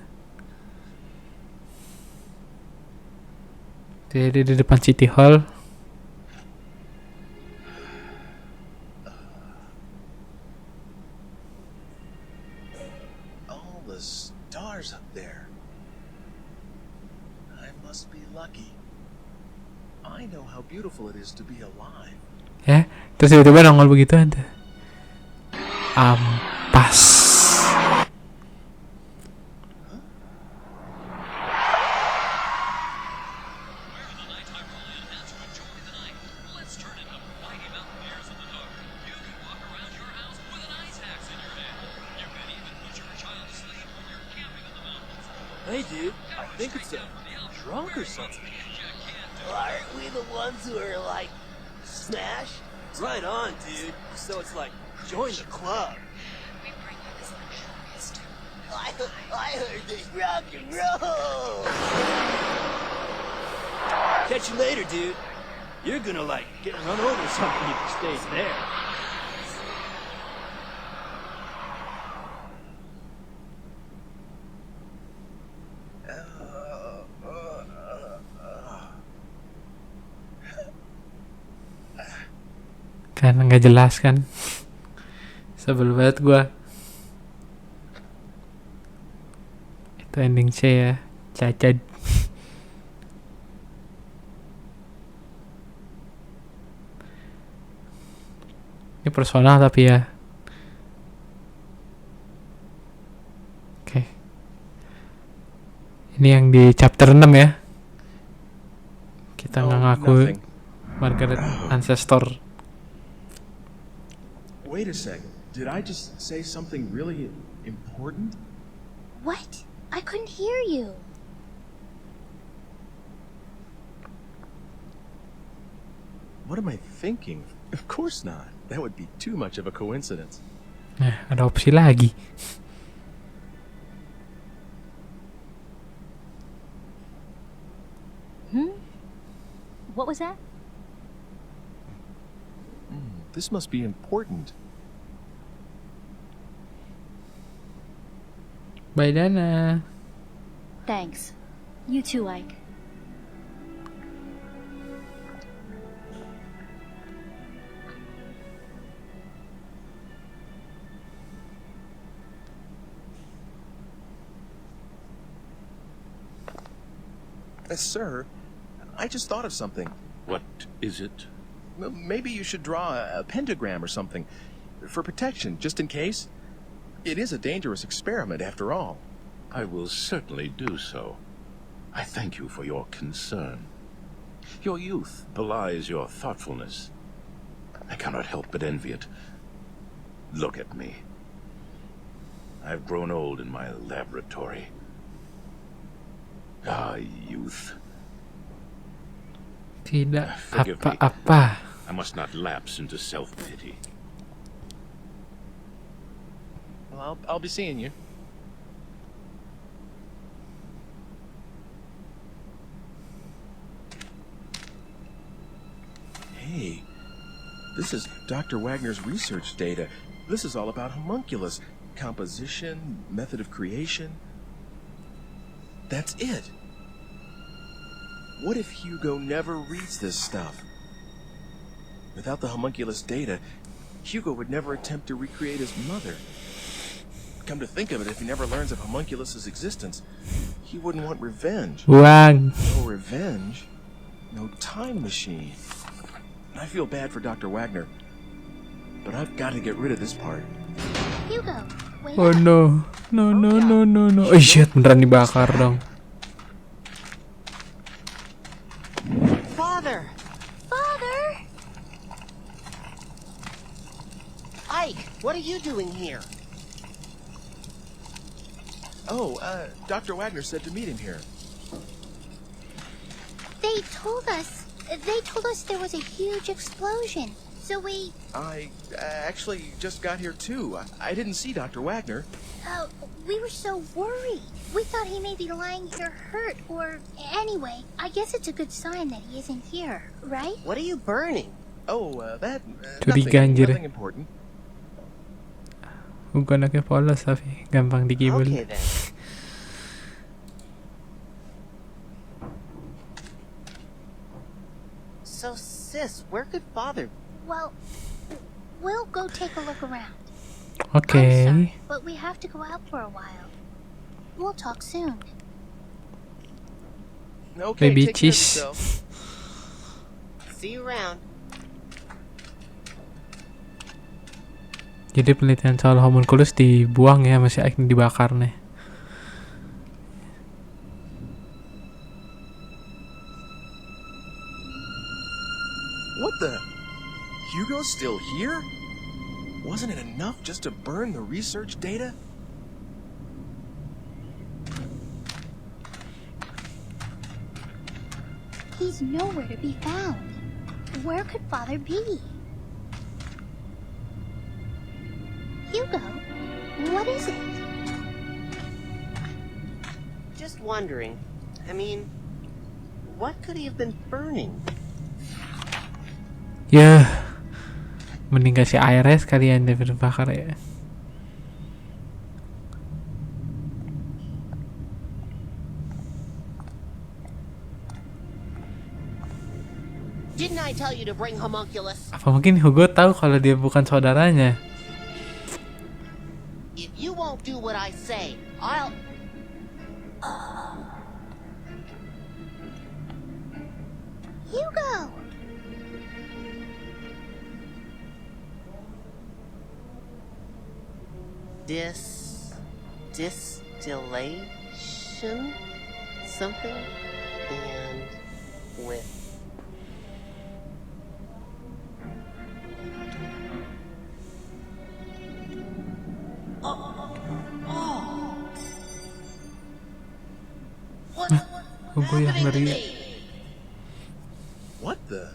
Tuh ya, dia di depan City Hall. All the stars up there. I must be lucky. I know how beautiful it is to be alive. Ya, terus tiba-tiba nongol begituan tuh. Ampas. Hey, dude, I think it's a drunk or something. Aren't we the ones who are like, smash? Right on, dude. So it's like, join the club. I heard this rock and roll. Catch you later, dude. You're gonna, like, get run over or something if you stay there. Kan nggak jelas kan. Sebel banget gua. Itu ending C ya. Cacat. Ini personal tapi ya. Oke. Ini yang di chapter 6 ya. Kita nggak ngaku nothing. Margaret ancestor. Wait a sec. Did I just say something really important? What? I couldn't hear you. What am I thinking? Of course not. That would be too much of a coincidence. Nah, ada opsi lagi. What was that? This must be important. Bye, Dana. Thanks. You too, Ike. Sir, I just thought of something. What is it? Well, maybe you should draw a pentagram or something for protection, just in case. It is a dangerous experiment, after all. I will certainly do so. I thank you for your concern. Your youth belies your thoughtfulness. I cannot help but envy it. Look at me. I've grown old in my laboratory. Ah, youth. Tidak Forgive me. apa-apa. I must not lapse into self-pity. Well, I'll be seeing you. Hey, this is Dr. Wagner's research data. This is all about homunculus, composition, method of creation. That's it. What if Hugo never reads this stuff? Without the homunculus data, Hugo would never attempt to recreate his mother. Come to think of it, if he never learns of homunculus's existence, he wouldn't want revenge. Wang. No revenge, no time machine. I feel bad for Dr. Wagner, but I've got to get rid of this part. Hugo, wait Oh up. no. No. Oh shit, beneran dibakar dong. Father! Father! Ike, what are you doing here? Oh, Dr. Wagner said to meet him here. They told us there was a huge explosion. So we, I actually just got here too. I didn't see Dr. Wagner. we were so worried. We thought he may be lying here hurt, or anyway, I guess it's a good sign that he isn't here, right? What are you burning? Oh, that... Curiga, anjir. nothing important. Hugo anaknya polos tapi gampang dikibul. Okay then. So sis, where could father? Well, we'll go take a look around. Oke. I'm sorry, but we have to go out for a while. We'll talk soon. Okay, Baby take care of cheese. yourself. See you around. Jadi penelitian soal homunculus dibuang ya, masih Ike dibakar nih. What the? Hugo's still here? Wasn't it enough just to burn the research data? He's nowhere to be found. Where could Father be? Hugo, what is it? Just wondering. I mean, what could he have been burning? Ya, mending kasih airnya sekalian daripada bakar ya. Didn't I tell you to bring homunculus? Apa mungkin Hugo tahu kalau dia bukan saudaranya? If you won't do what I say, I'll... Hugo! Distillation? Something? And with... Hugo yang ngeri. What the?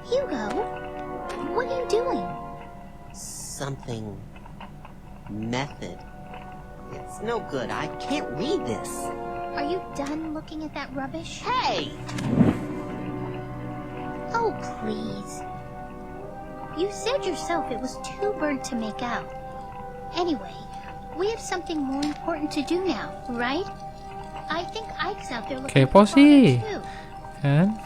Hugo, what are you doing? Something... method. It's no good. I can't read this. Are you done looking at that rubbish? Hey! Oh, please. You said yourself it was too burnt to make out. Anyway, we have something more important to do now, right? I think Ike's out there looking Kepo for sih. Father too. Kan?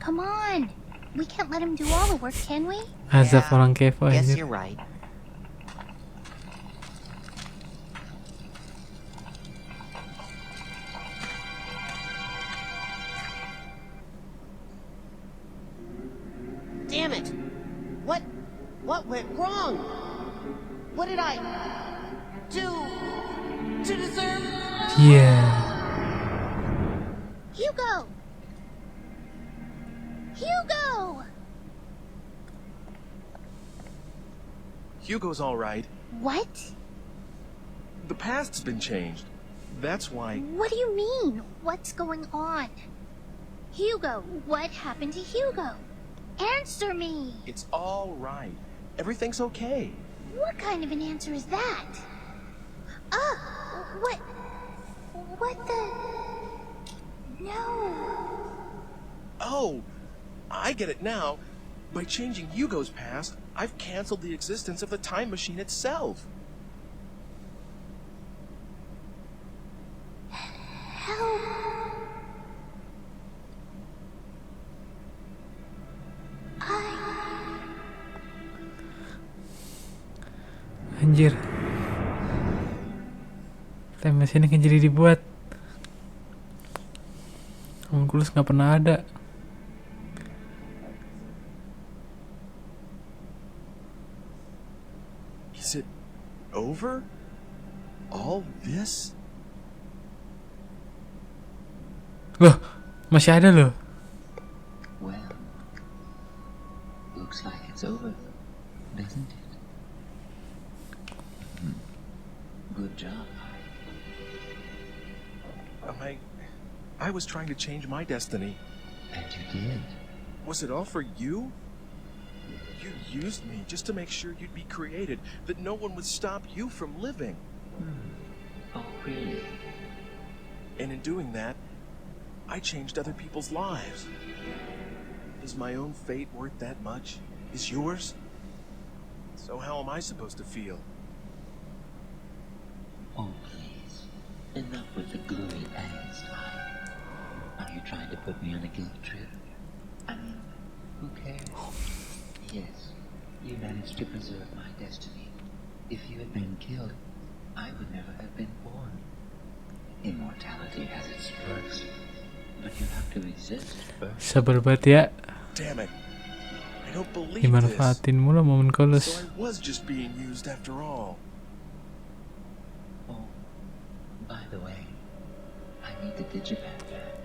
Come on. We can't let him do all the work, can we? Azab orang kepo Guess anjir. you're right. Damn it! What went wrong? What did I do to deserve? Iya. Hugo! Hugo! Hugo's all right. What? The past's been changed. That's why... What do you mean? What's going on? Hugo, what happened to Hugo? Answer me! It's all right. Everything's okay. What kind of an answer is that? What the... No. Oh, I get it now. By changing Hugo's past, I've canceled the existence of the time machine itself. Help. Anjir. Time machine kan jadi dibuat. Homunculus nggak pernah ada. Is it over? All this? Loh, masih ada loh. Well, looks like it's over, doesn't it? Good job. I was trying to change my destiny. And you did. Was it all for you? You used me just to make sure you'd be created, that no one would stop you from living. Oh, really? And in doing that, I changed other people's lives. Is my own fate worth that much? Is yours? So how am I supposed to feel? Oh, please. Enough with the gloomy angst. Are you trying to put me on a guilt trip? I mean, who cares? Yes, you managed to preserve my destiny. If you had been killed, I would never have been born. Immortality has its perks, but you have to exist first. Sabar banget ya. Damn it. I don't believe this. Dimanfaatin mulu momen So kolus. I was just being used after all. Oh, by the way, I need the digipad back.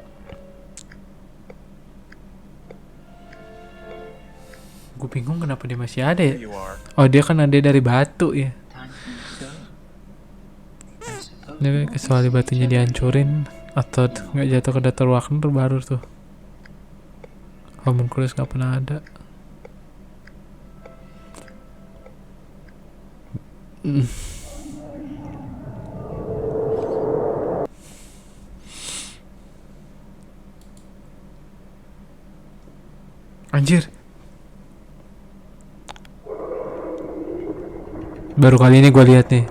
Gue bingung kenapa dia masih ada Here ya. you are. Oh dia kan ada dari batu ya. Time for me to go. I suppose Dia we won't be kecuali seeing batunya each other dihancurin atau nggak jatuh ke Dr. Wagner baru tuh. Homunculus nggak pernah ada. Anjir. Baru kali ini gue lihat nih.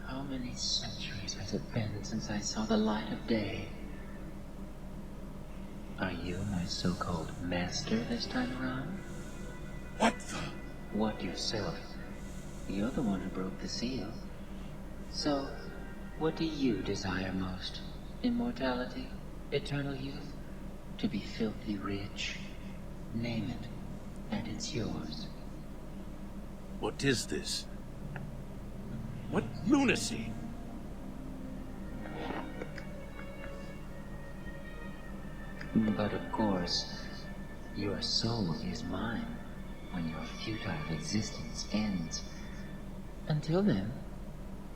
How many centuries has it been since I saw the light of day? Are you my so-called master this time around? What the? What yourself? You're the one who broke the seal. So, what do you desire most? Immortality? Eternal youth? To be filthy rich? Name it, and it's yours. What is this? What lunacy? But of course, your soul is mine when your futile existence ends. Until then,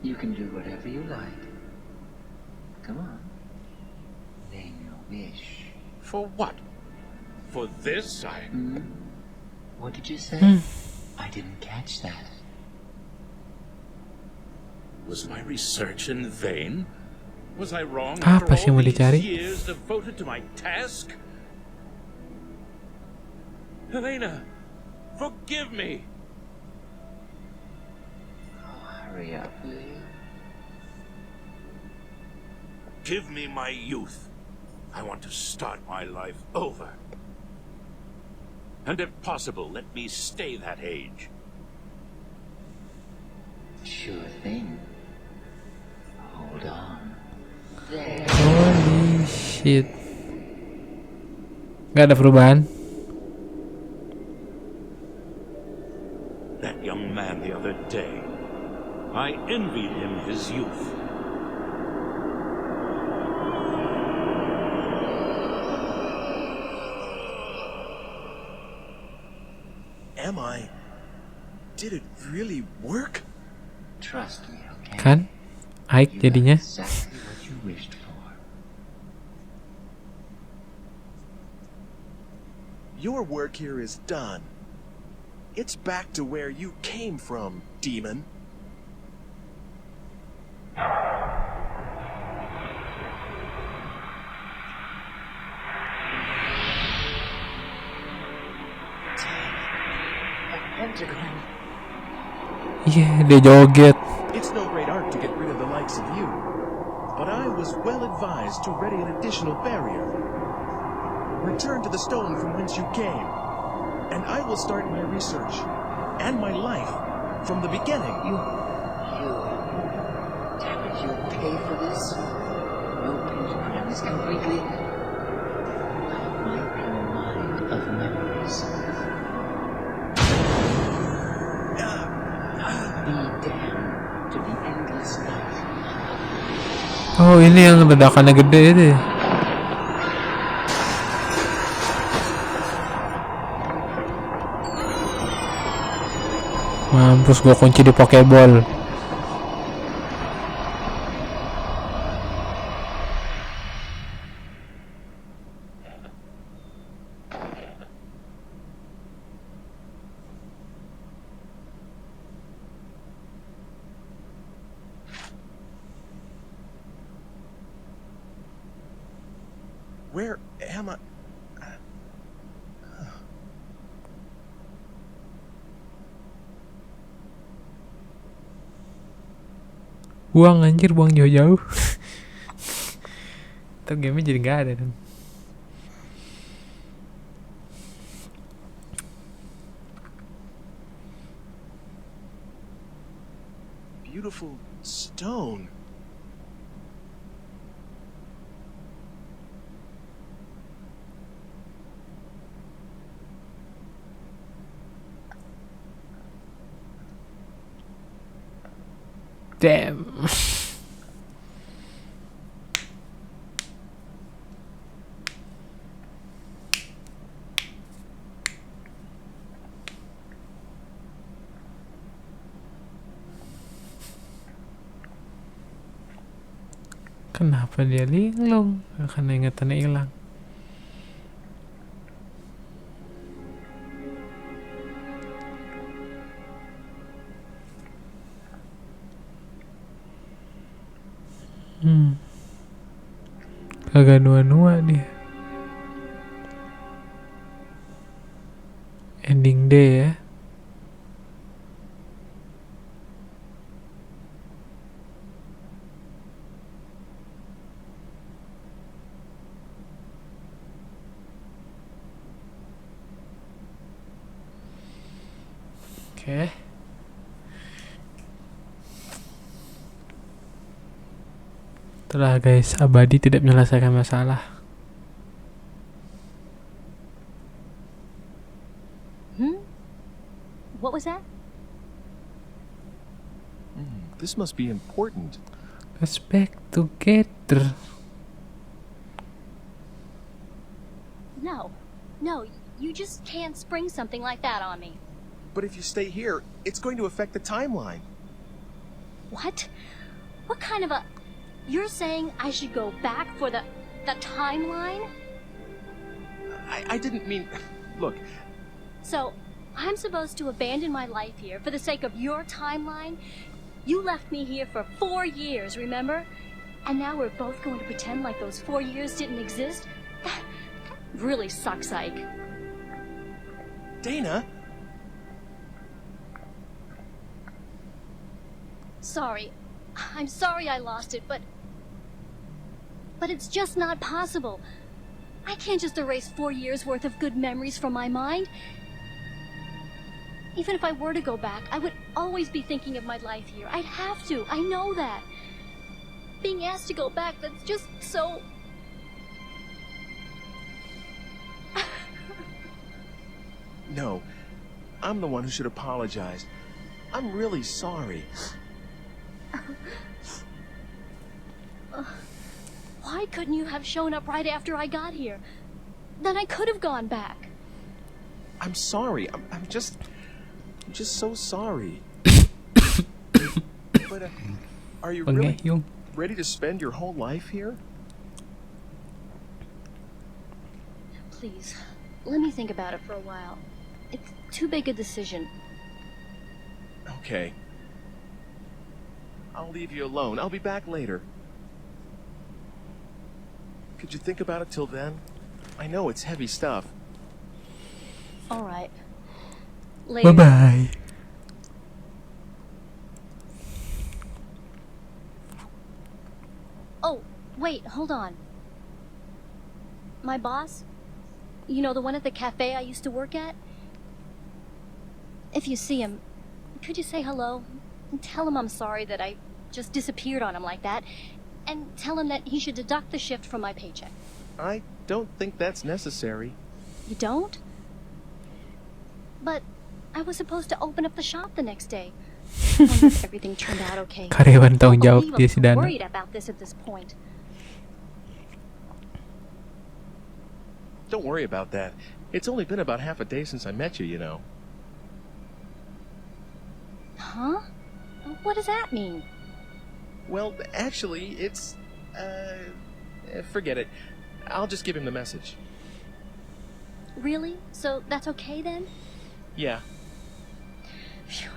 you can do whatever you like. Come on. Name your wish. For what? For this, I... What did you say? I didn't catch that. Was my research in vain? Was I wrong Apa after sih all mau these dicari? years devoted to my task? Helena, forgive me! Oh, hurry up, will you? Give me my youth. I want to start my life over. And if possible, let me stay that age. Sure thing. Hold on. There. Holy shit. Gak ada perubahan. That young man the other day. I envied him his youth. Am I? Did it really work? Trust me, okay? Kan? Ike You got jadinya. exactly what you wished for. Your work here is done. It's back to where you came from, demon. Pentagram. Iya, dia joget. It's no great art to get rid of the likes of you, but I was well advised to ready an additional barrier. Return to the stone from whence you came, and I will start my research and my life from the beginning. Damn it, you'll pay for this. No pentagram is completely like my mind of memories. Be damned to the endless night. Oh ini yang ledakannya gede itu ya. Mampus gua kunci di Pokeball. Where am I? Buang anjir, buang jauh-jauh. Tuh game jadi gak ada dong. Beautiful stone. Damn. Kenapa dia linglung? Karena ingatannya hilang. Kagak nua-nua dia. Ending day ya. Oke. Itulah guys, abadi tidak menyelesaikan masalah. What was that? This must be important. Let's back together. No, you just can't spring something like that on me. But if you stay here, it's going to affect the timeline. What? What kind of a... You're saying I should go back for the timeline? I didn't mean... Look... So, I'm supposed to abandon my life here for the sake of your timeline? You left me here for 4 years, remember? And now we're both going to pretend like those 4 years didn't exist? That really sucks, Ike. Dana? Sorry. I'm sorry I lost it, but it's just not possible. I can't just erase 4 years worth of good memories from my mind. Even if I were to go back, I would always be thinking of my life here. I'd have to. I know that. Being asked to go back, that's just so... No. I'm the one who should apologize. I'm really sorry. Why couldn't you have shown up right after I got here? Then I could have gone back. I'm sorry. I'm just so sorry. But are you really ready to spend your whole life here? Please, let me think about it for a while. It's too big a decision. Okay. I'll leave you alone. I'll be back later. Could you think about it till then? I know it's heavy stuff. All right. Later. Bye-bye. Oh, wait, hold on. My boss? You know, the one at the cafe I used to work at? If you see him, could you say hello? And tell him I'm sorry that I just disappeared on him like that. And tell him that he should deduct the shift from my paycheck. I don't think that's necessary. You don't? But I was supposed to open up the shop the next day. I wonder if everything turned out okay. Karyawan tanggung jawab dia si I'm Dana. worried about this at this point. Don't worry about that. It's only been about half a day since I met you, you know. Huh? What does that mean? Well, actually, it's... forget it. I'll just give him the message. Really? So that's okay then? Yeah. Phew.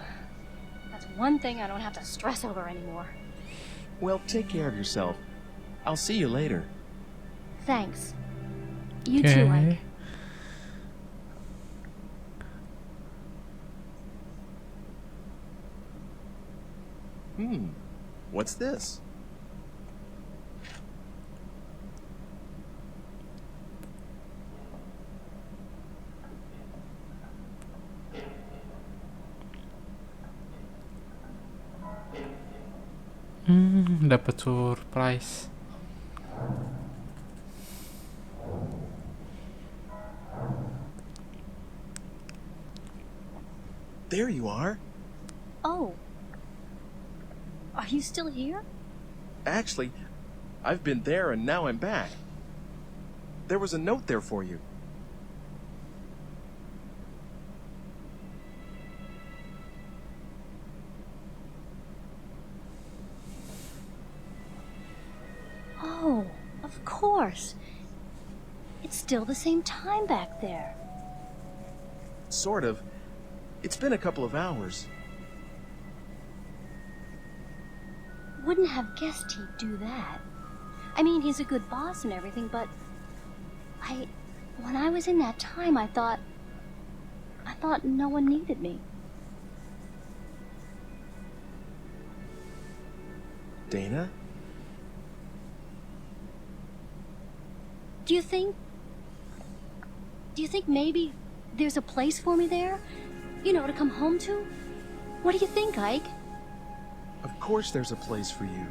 That's one thing I don't have to stress over anymore. Well, take care of yourself. I'll see you later. Thanks. You too, Ike. What's this? Dapat surprise. There you are. Oh. Are Are you still here? Actually, I've been there and now I'm back. There was a note there for you. Oh, of course. It's still the same time back there. Sort of. It's been a couple of hours. Wouldn't have guessed he'd do that. I mean, he's a good boss and everything, but when I was in that time, I thought no one needed me. Dana? Do you think maybe there's a place for me there? You know, to come home to? What do you think, Ike? Of course there's a place for you.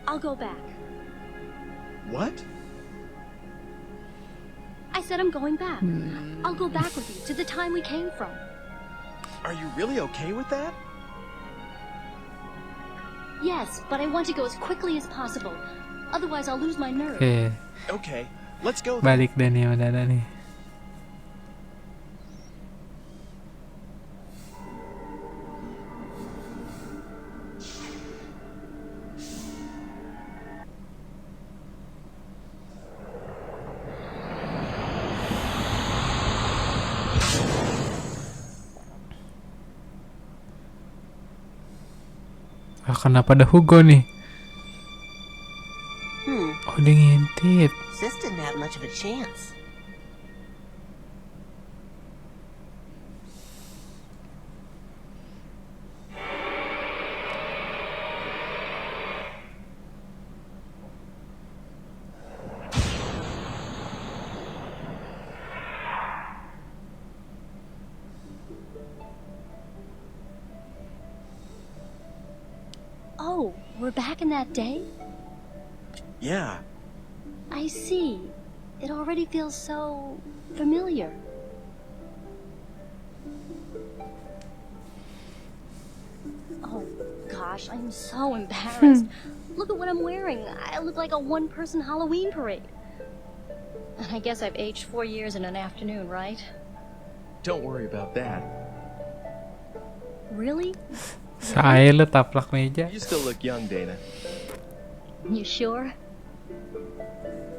I'll go back. What? I said I'm going back. I'll go back with you to the time we came from. Are you really okay with that? Yes, but I want to go as quickly as possible. Otherwise, I'll lose my nerve. Oke, Okay, let's go then. balik dah nih sama Dana nih. Ah, kenapa ada Hugo nih? Oh, dia ngintip. Sis didn't have much of a chance. Oh, we're back in that day? Yeah. I see. It already feels so familiar. Oh, gosh, I'm so embarrassed. Look at what I'm wearing. I look like a one-person Halloween parade. And I guess I've aged 4 years in an afternoon, right? Don't worry about that. Really? Saya lu taplak meja. You still look young, Dana. You sure?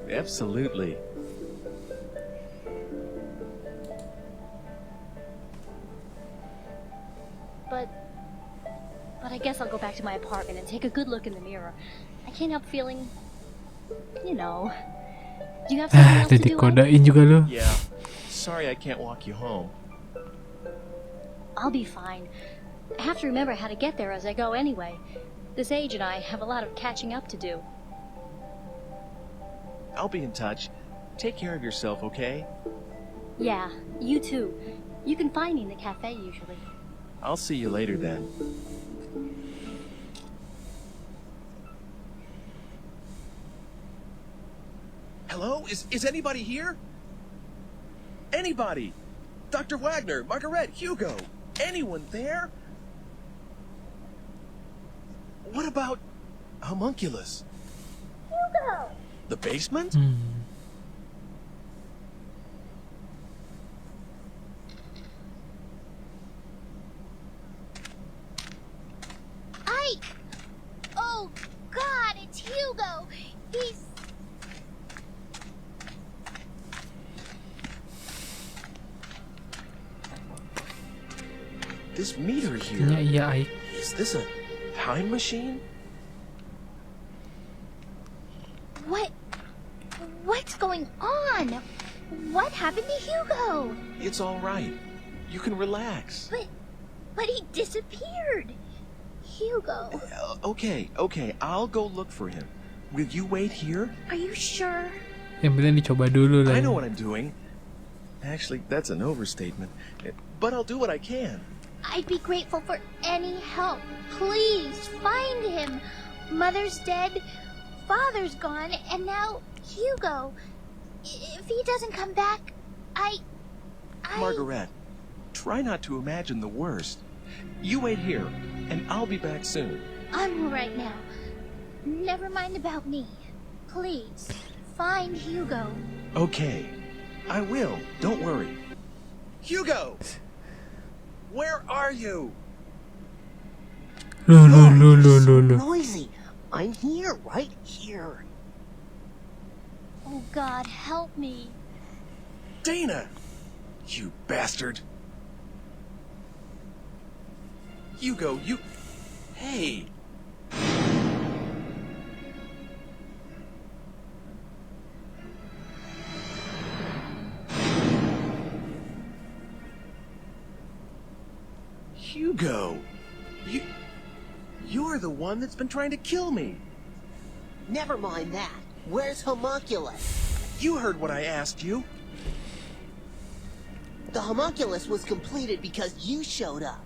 Absolutely. But I guess I'll go back to my apartment and take a good look in the mirror. I can't help feeling, you know. Do you have something else Udah to do? dikodain juga lu. Yeah. Sorry I can't walk you home. I'll be fine. I have to remember how to get there as I go anyway. This age and I have a lot of catching up to do. I'll be in touch. Take care of yourself, okay? Yeah, you too. You can find me in the cafe usually. I'll see you later then. Hello? Is anybody here? Anybody? Dr. Wagner, Margaret, Hugo. Anyone there? What about Homunculus? Hugo! The basement? Ike! Oh, God, it's Hugo! He's... This meter Iya, here. iya, Ike. Is this a time machine? What's going on? What happened to Hugo? It's all right. You can relax. But he disappeared. Hugo. Okay. I'll go look for him. Will you wait here? Are you sure? Yang penting dicoba dulu lah. I know what I'm doing. Actually, that's an overstatement. But I'll do what I can. I'd be grateful for any help. Please, find him. Mother's dead, Father's gone, and now Hugo. If he doesn't come back, I... Margaret, try not to imagine the worst. You wait here, and I'll be back soon. I'm all right now. Never mind about me. Please, find Hugo. Okay, I will. Don't worry. Hugo! Where are you? No, no, no, You're no, so no, no. noisy. I'm here, right here. Oh God, help me. Dana! You bastard! Hugo, you... Hey! Hugo! You're the one that's been trying to kill me! Never mind that. Where's Homunculus? You heard what I asked you. The Homunculus was completed because you showed up.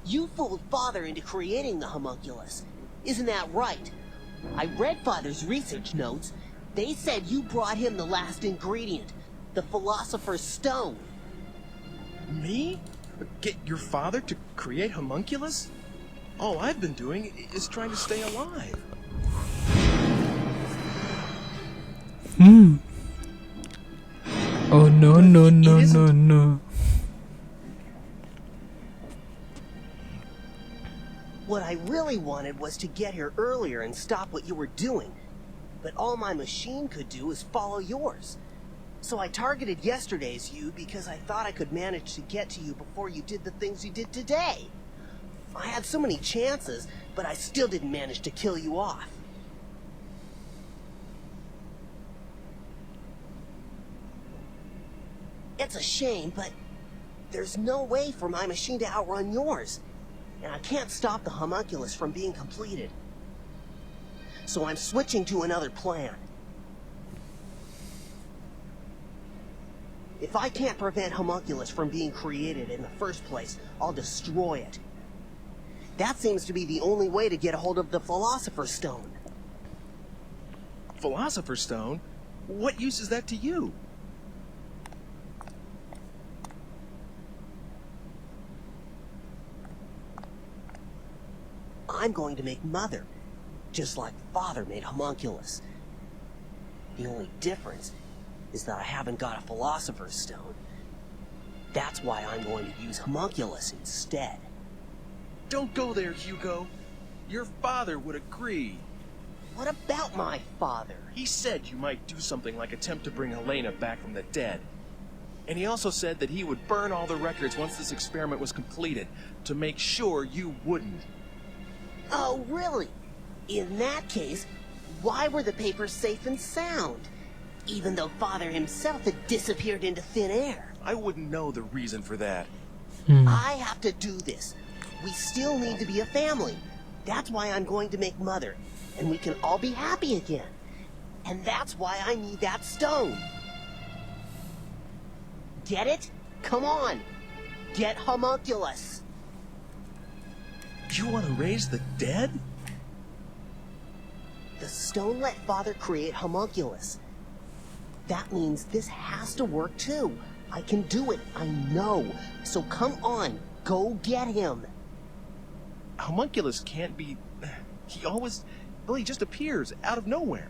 You fooled Father into creating the Homunculus. Isn't that right? I read Father's research notes. They said you brought him the last ingredient, the Philosopher's Stone. Me? Get your father to create Homunculus? All I've been doing is trying to stay alive. Oh no, no, no, no, no. What I really wanted was to get here earlier and stop what you were doing. But all my machine could do is follow yours. So I targeted yesterday's you because I thought I could manage to get to you before you did the things you did today. I had so many chances, but I still didn't manage to kill you off. It's a shame, but there's no way for my machine to outrun yours. And I can't stop the Homunculus from being completed. So I'm switching to another plan. If I can't prevent Homunculus from being created in the first place, I'll destroy it. That seems to be the only way to get a hold of the Philosopher's Stone. Philosopher's Stone? What use is that to you? I'm going to make Mother, just like Father made Homunculus. The only difference is that I haven't got a Philosopher's Stone. That's why I'm going to use Homunculus instead. Don't go there, Hugo. Your father would agree. What about my father? He said you might do something like attempt to bring Helena back from the dead. And he also said that he would burn all the records once this experiment was completed, to make sure you wouldn't. Oh, really? In that case, why were the papers safe and sound? Even though Father himself had disappeared into thin air. I wouldn't know the reason for that. I have to do this. We still need to be a family. That's why I'm going to make Mother, and we can all be happy again. And that's why I need that stone. Get it? Come on. Get Homunculus. You want to raise the dead? The stone let Father create Homunculus. That means this has to work too. I can do it, I know. So come on, go get him. Homunculus can't be... Well, he just appears out of nowhere.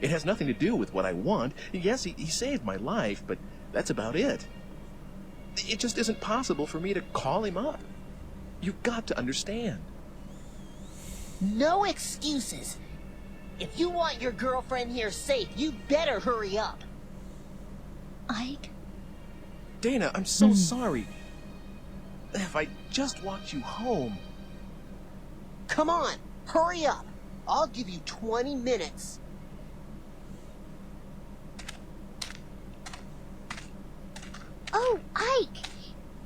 It has nothing to do with what I want. Yes, he saved my life, but that's about it. It just isn't possible for me to call him up. You've got to understand. No excuses. If you want your girlfriend here safe, you better hurry up. Ike? Dana, I'm so sorry. If I just walked you home... Come on, hurry up. I'll give you 20 minutes. Oh, Ike!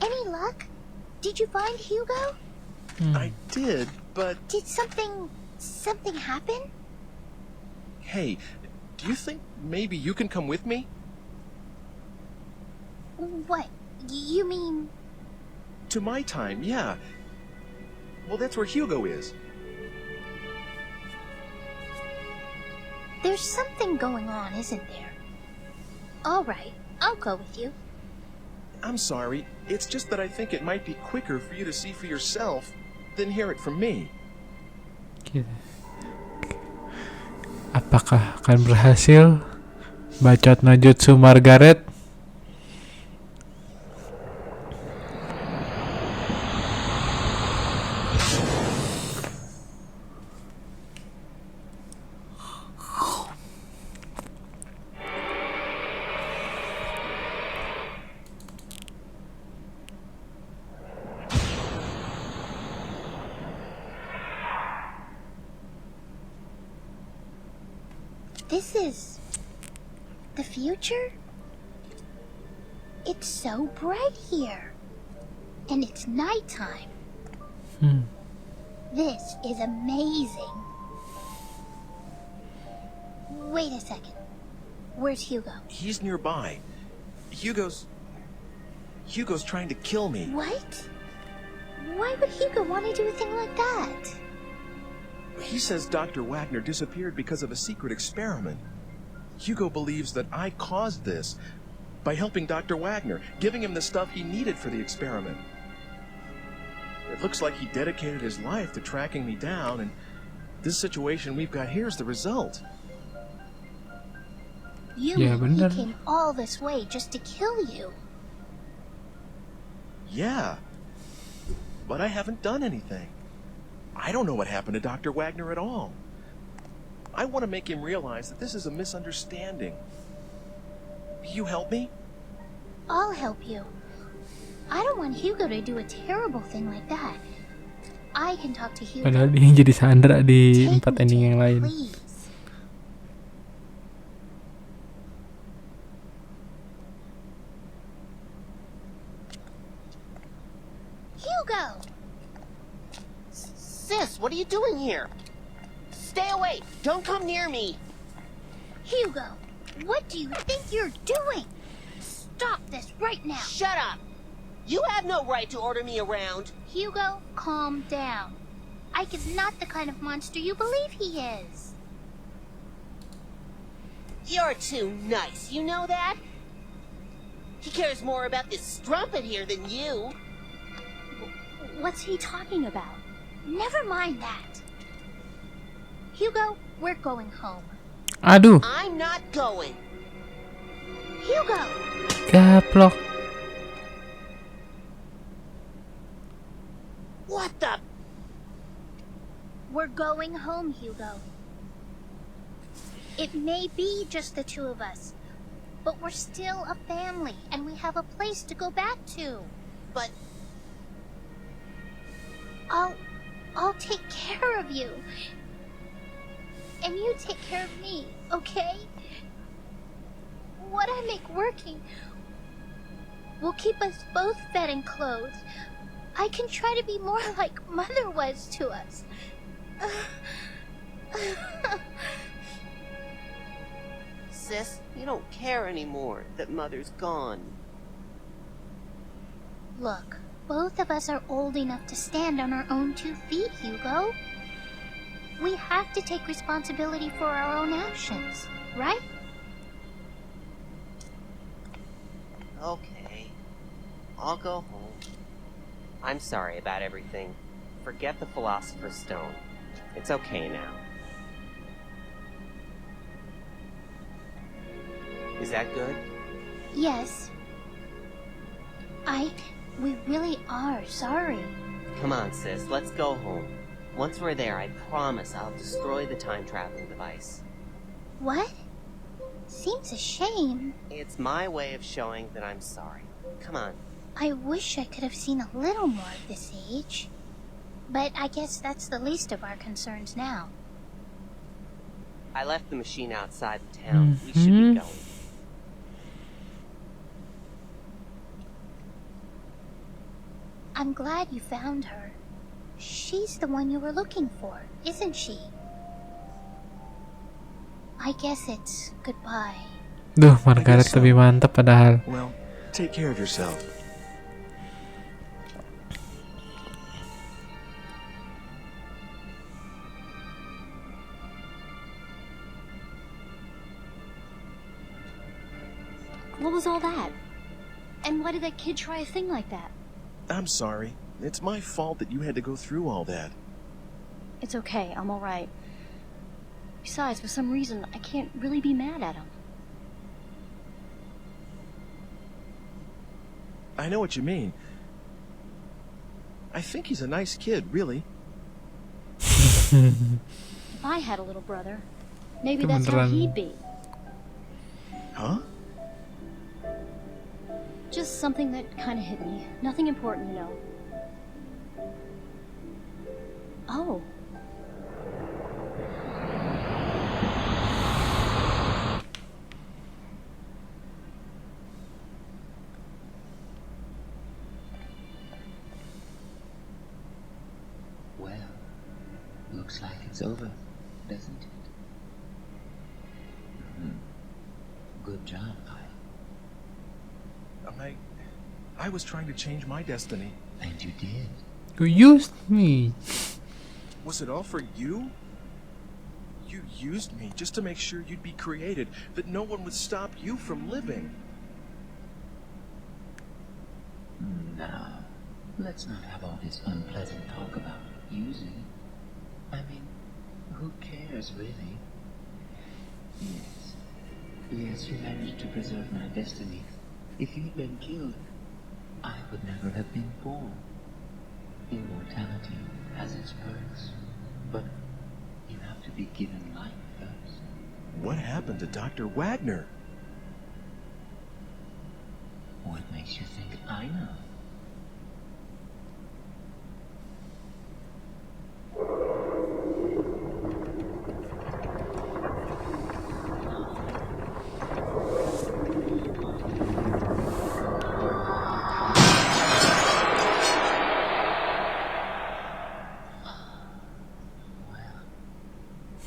Any luck? Did you find Hugo? I did, but... Did something happen? Hey, do you think maybe you can come with me? What? You mean... To my time, yeah. Well, that's where Hugo is. There's something going on, isn't there? All right, I'll go with you. I'm sorry. It's just that I think it might be quicker for you to see for yourself than hear it from me. Apakah akan berhasil? Bacot no jutsu Margaret. This is the future? It's so bright here. And it's nighttime. This is amazing. Wait a second. Where's Hugo? He's nearby. Hugo's trying to kill me. What? Why would Hugo want to do a thing like that? He says Dr. Wagner disappeared because of a secret experiment. Hugo believes that I caused this by helping Dr. Wagner, giving him the stuff he needed for the experiment. It looks like he dedicated his life to tracking me down, and this situation we've got here is the result. You mean he came all this way just to kill you? Yeah. But I haven't done anything. I don't know what happened to Dr. Wagner at all. I want to make him realize that this is a misunderstanding. You help me? I'll help you. I don't want Hugo to do a terrible thing like that. I can talk to Hugo. Padahal dia yang jadi Sandra di 4 ending yang lain. Please. Hugo! Sis, what are you doing here? Stay away! Don't come near me! Hugo, what do you think you're doing? Stop this right now! Shut up! You have no right to order me around! Hugo, calm down. Ike is not the kind of monster you believe he is. You're too nice, you know that? He cares more about this strumpet here than you. What's he talking about? Never mind that. Hugo, we're going home. Aduh. I'm not going. Hugo! Gaplok. What the? We're going home, Hugo. It may be just the two of us, but we're still a family, and we have a place to go back to. But I'll take care of you. And you take care of me, okay? What I make working will keep us both fed and clothed. I can try to be more like Mother was to us. Sis, you don't care anymore that Mother's gone. Look, both of us are old enough to stand on our own 2 feet, Hugo. We have to take responsibility for our own actions, right? Okay. I'll go home. I'm sorry about everything. Forget the Philosopher's Stone. It's okay now. Is that good? Yes. Ike, we really are sorry. Come on, sis, let's go home. Once we're there, I promise I'll destroy the time-traveling device. What? Seems a shame. It's my way of showing that I'm sorry. Come on. I wish I could have seen a little more of this age. But I guess that's the least of our concerns now. I left the machine outside the town. We should be going. I'm glad you found her. She's the one you were looking for, isn't she? I guess it's goodbye. Duh, Margaret lebih mantap padahal. Well, take care of yourself. What was all that? And why did that kid try a thing like that? I'm sorry. It's my fault that you had to go through all that. It's okay, I'm alright. Besides, for some reason, I can't really be mad at him. I know what you mean. I think he's a nice kid, really. If I had a little brother, maybe that's how he'd be. Huh? Just something that kind of hit me. Nothing important, you know. Oh. Well, looks like it's over, doesn't it? Good job, Pi. I was trying to change my destiny. And you did. You used me. Was it all for you? You used me just to make sure you'd be created, that no one would stop you from living. Now, let's not have all this unpleasant talk about using. I mean, who cares, really? Yes, you managed to preserve my destiny. If you'd been killed, I would never have been born. Immortality has its perks, but you have to be given life first. What happened to Dr. Wagner? What makes you think I know?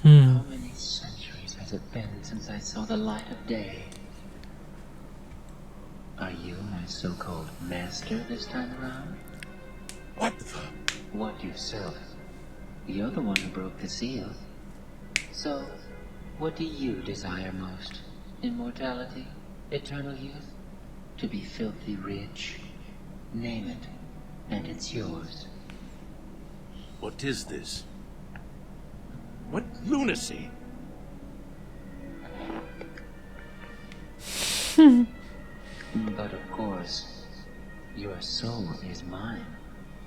How many centuries has it been since I saw the light of day? Are you my so-called master this time around? What the? What yourself? You're the one who broke the seal. So, what do you desire most? Immortality? Eternal youth? To be filthy rich? Name it, and it's yours. What is this? What lunacy? But of course, your soul is mine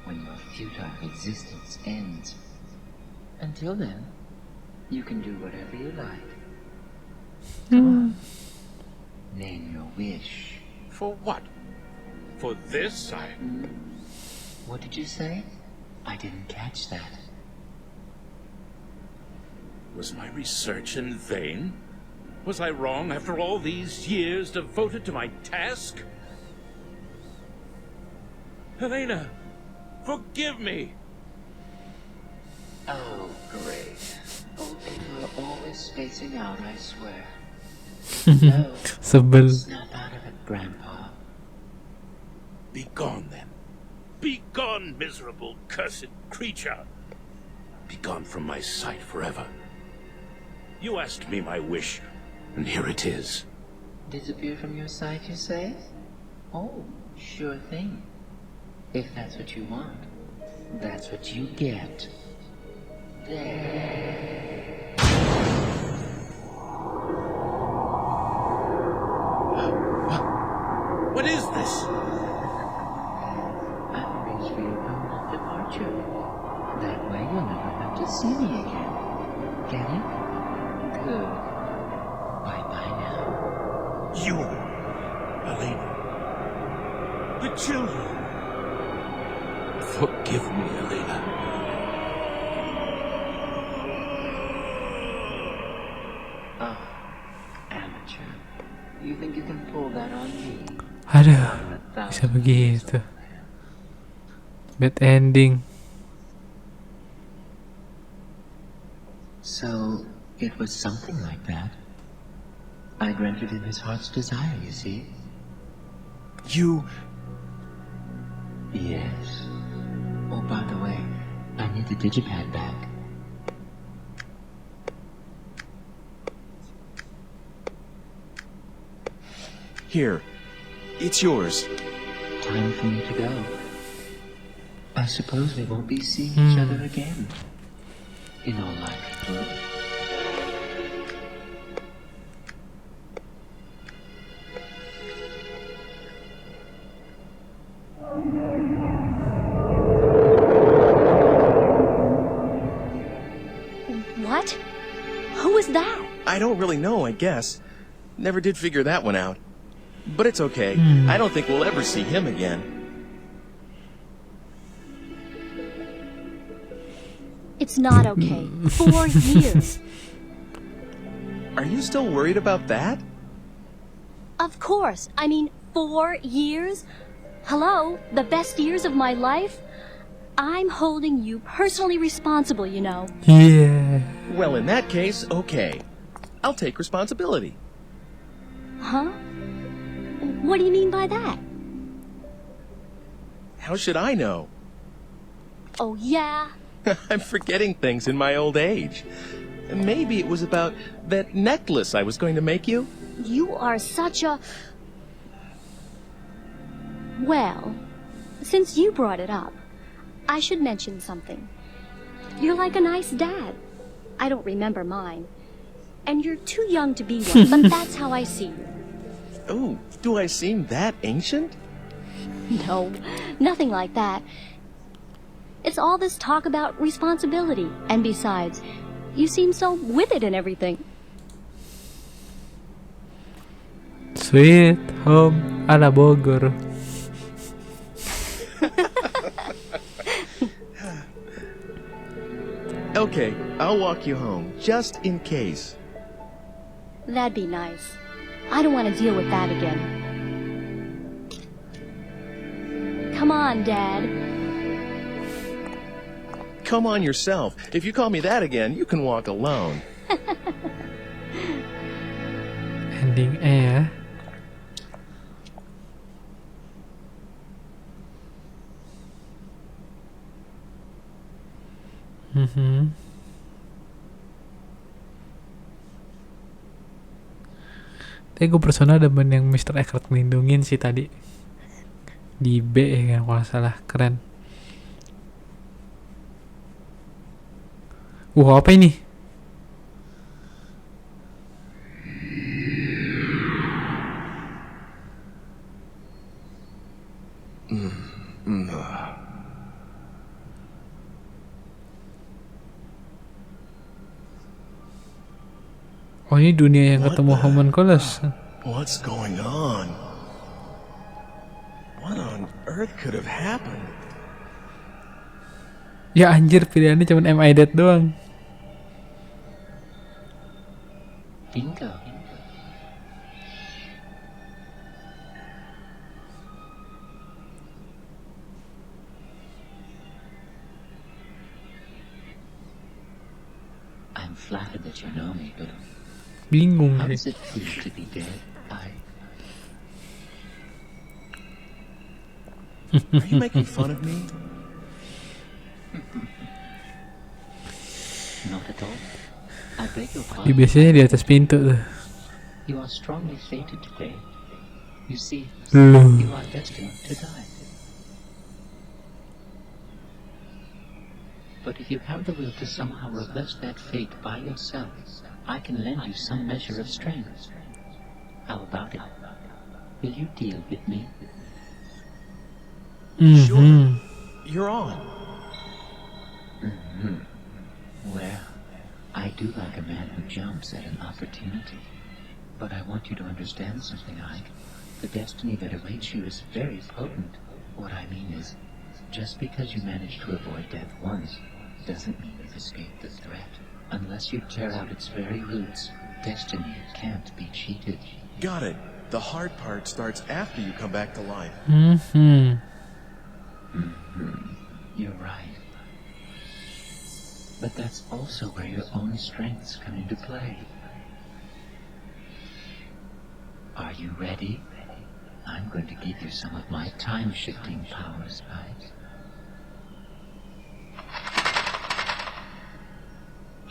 when your futile existence ends. Until then, you can do whatever you like. Come on. Name your wish. For what? For this, What did you say? I didn't catch that. Was my research in vain? Was I wrong after all these years devoted to my task? Helena, forgive me! Oh, great. Old people are always spacing out, I swear. No, Sebel. snap out of it, Grandpa. Be gone, then. Be gone, miserable, cursed creature. Be gone from my sight forever. You asked me my wish, and here it is. Disappear from your sight, you say? Oh, sure thing. If that's what you want, that's what you get. There. What is this? I've arranged for your permanent departure. That way you'll never have to see me again. Get it? Good. Bye-bye now. You, Helena. The children. Forgive me, Helena. Oh, amateur. You think you can pull that on me? Aduh, bisa begitu. Bad ending. So, it was something like that. I granted him his heart's desire, you see. You... Yes. Oh, by the way, I need the digipad back. Here. It's yours. Time for me to go. I suppose we won't be seeing each other again. In all likelihood. What? Who was that? I don't really know, I guess. Never did figure that one out. But it's okay. I don't think we'll ever see him again. It's not okay. 4 years. Are you still worried about that? Of course. I mean, 4 years? Hello? The best years of my life? I'm holding you personally responsible, you know. Yeah. Well, in that case, okay. I'll take responsibility. Huh? What do you mean by that? How should I know? Oh, yeah? I'm forgetting things in my old age. Maybe it was about that necklace I was going to make you? You are such a... Well, since you brought it up, I should mention something. You're like a nice dad. I don't remember mine. And you're too young to be one, but that's how I see you. Oh, do I seem that ancient? No, nothing like that. It's all this talk about responsibility. And besides, you seem so with it and everything. Sweet home ala Bogor. Okay, I'll walk you home, just in case. That'd be nice. I don't want to deal with that again. Come on, Dad. Come on yourself. If you call me that again, you can walk alone. Ending ya. Tapi gue personal demen yang Mr. Akhir ngelindungin sih tadi di B ya kalau nggak salah, keren. Apa ini? Oh, ini dunia yang ketemu homunculus. What's going on? What on earth could have happened? Ya anjir, pilihannya cuma Am I Dead doang. Bingo. I'm flattered that you know me, but Bingung how sih. does it feel to be dead? Are you making fun of me? Not at all. I beg your Dia pardon. biasanya di atas pintu tuh. You are strongly fated today. You see, Loh. you are destined to die. But if you have the will to somehow reverse that fate by yourself, I can lend you some measure of strength. How about it? Will you deal with me? Sure. You're on. Well, I do like a man who jumps at an opportunity. But I want you to understand something, Ike. The destiny that awaits you is very potent. What I mean is, just because you managed to avoid death once, doesn't mean you've escaped the threat. Unless you tear out its very roots, destiny can't be cheated. Got it. The hard part starts after you come back to life. You're right. But that's also where your own strengths come into play. Are you ready? I'm going to give you some of my time-shifting powers, Ike.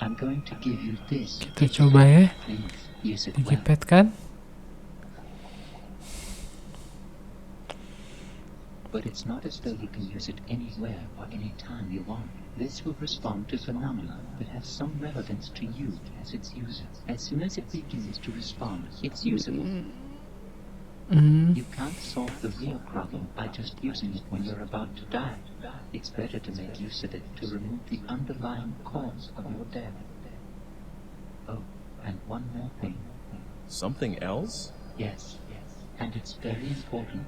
I'm going to give you this. Kita coba ya. Please use it Di well. keypad kan? but it's not as though you can use it anywhere or anytime you want. This will respond to phenomena that have some relevance to you as its user. As soon as it begins to respond, it's usable. You can't solve the real problem by just using it when you're about to die. It's better to make use of it to remove the underlying cause of your death. Oh, and one more thing. Something else? Yes, and it's very important.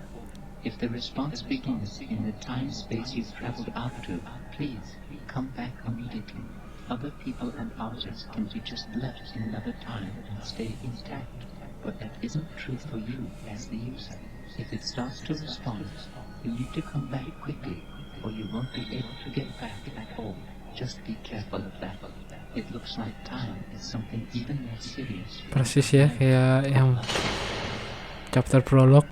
If the response begins in the time-space you've traveled out to, please come back immediately. Other people and objects can be just left in another time and stay intact, but that isn't true for you as the user. If it starts to respond, you need to come back quickly, or you won't be able to get back at all. Just be careful of that. It looks like time is something even more serious. Persis ya kayak yang chapter prolog.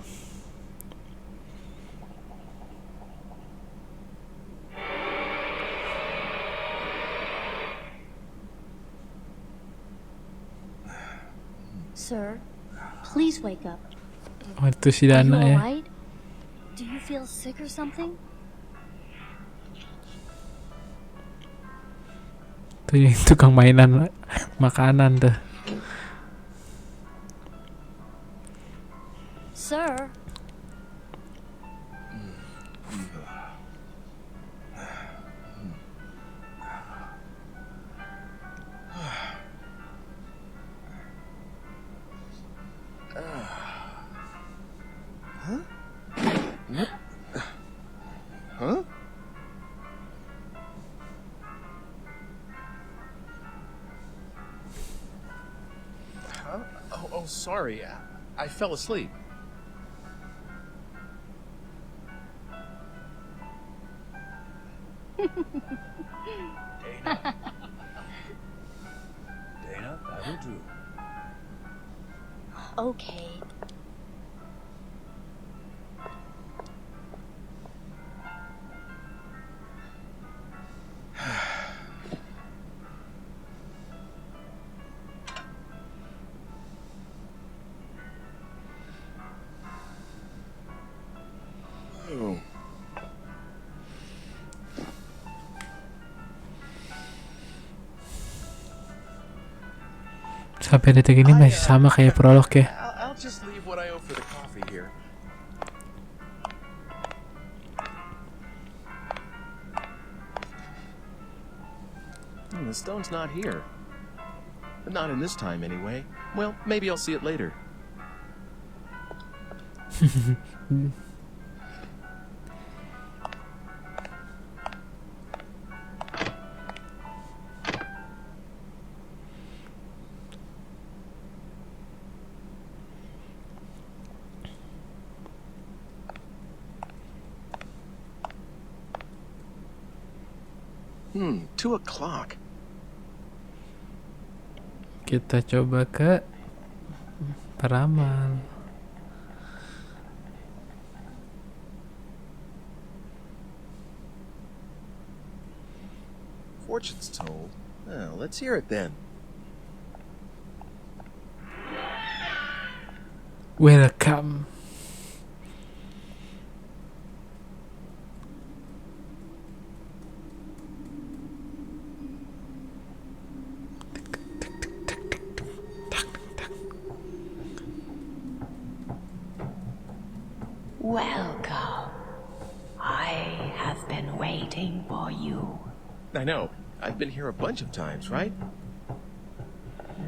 Sir, please wake up. Oh, itu si Are you Dana ya. alright? Do you feel sick or something? Tuh yang tukang mainan makanan tuh. Sir? Huh? Oh, sorry. I fell asleep. Dana. Dana, that'll do. Okay. Oh. Sampai detik ini masih sama kayak prolog ya. I'll just leave what I owe for the coffee here. The stone's not here. Not in this time, anyway. Well, maybe I'll see it later. Hmm, 2 o'clock. Kita coba ke peramal. Fortune's told. Well, let's hear it then. Welcome. Welcome. I have been waiting for you. I know. I've been here a bunch of times, right?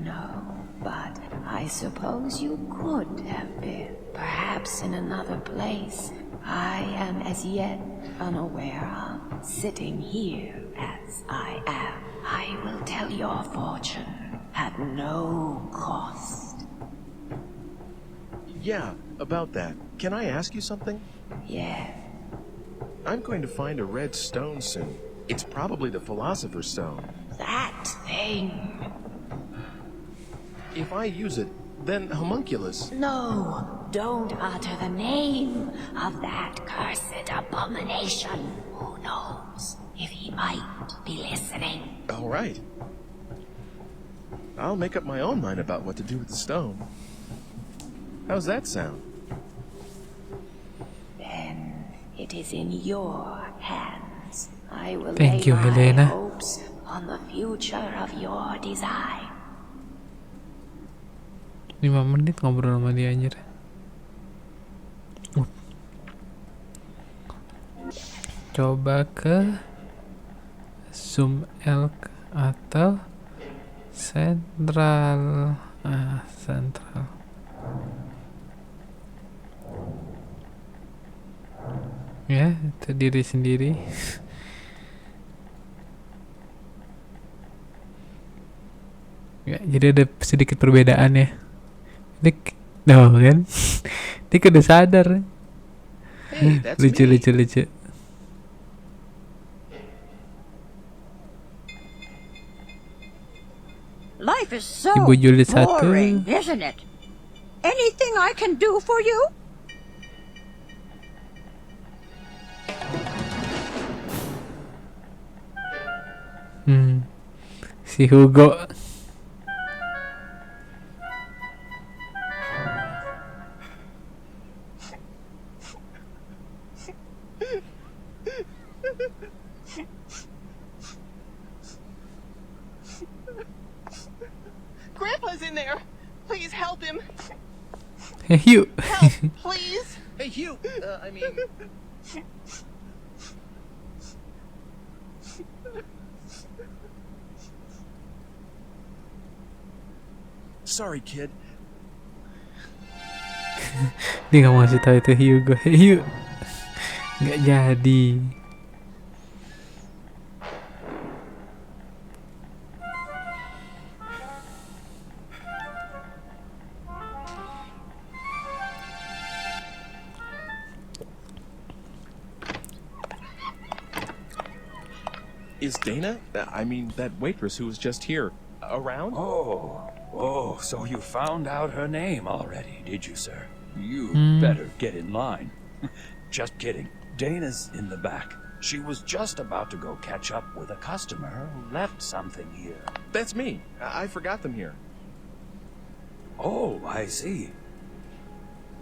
No, but I suppose you could have been. Perhaps in another place I am as yet unaware of. Sitting here as I am, I will tell your fortune at no cost. Yeah, about that. Can I ask you something? Yeah. I'm going to find a red stone soon. It's probably the Philosopher's Stone. That thing. If I use it, then Homunculus... No, don't utter the name of that cursed abomination. Who knows if he might be listening. All right. I'll make up my own mind about what to do with the stone. How's that sound? Then It is in your hands. I will Thank lay you, my Helena. hopes on the future of your design. 5 menit ngobrol sama dia anjir. Coba ke zoom elk atau sentral. Sentral. Ya, itu diri sendiri. Ya, jadi ada sedikit perbedaan ya. No kan? Dia udah sadar. Hey, that's Lucu, me. lucu. Life is so Ibu Juli 1. boring, isn't it? Anything I can do for you? Si Hugo. Grandpa's in there. Please help him. Hey, Hugh. Help, please. Hey, Hugh. I mean, sorry, kid. Dia gak mau kasih tahu itu Hugo. Hey, Hugh. Gak jadi. Is Dana, I mean, that waitress who was just here, around? Oh, so you found out her name already, did you, sir? You better get in line. Just kidding. Dana's in the back. She was just about to go catch up with a customer who left something here. That's me. I forgot them here. Oh, I see.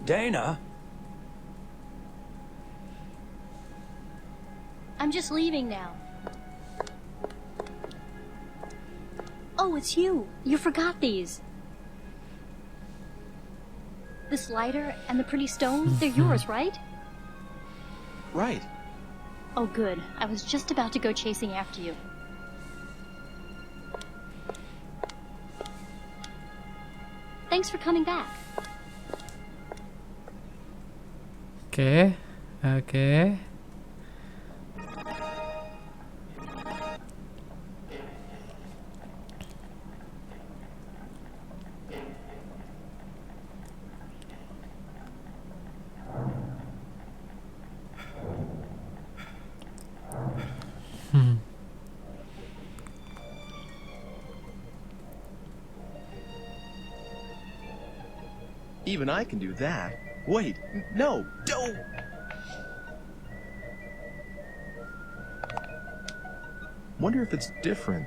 Dana? I'm just leaving now. Oh, it's you. You forgot these. This lighter and the pretty stone, they're yours, right? Right. Oh, good. I was just about to go chasing after you. Thanks for coming back. Oke. Even I can do that. Wait, no, don't! Wonder if it's different.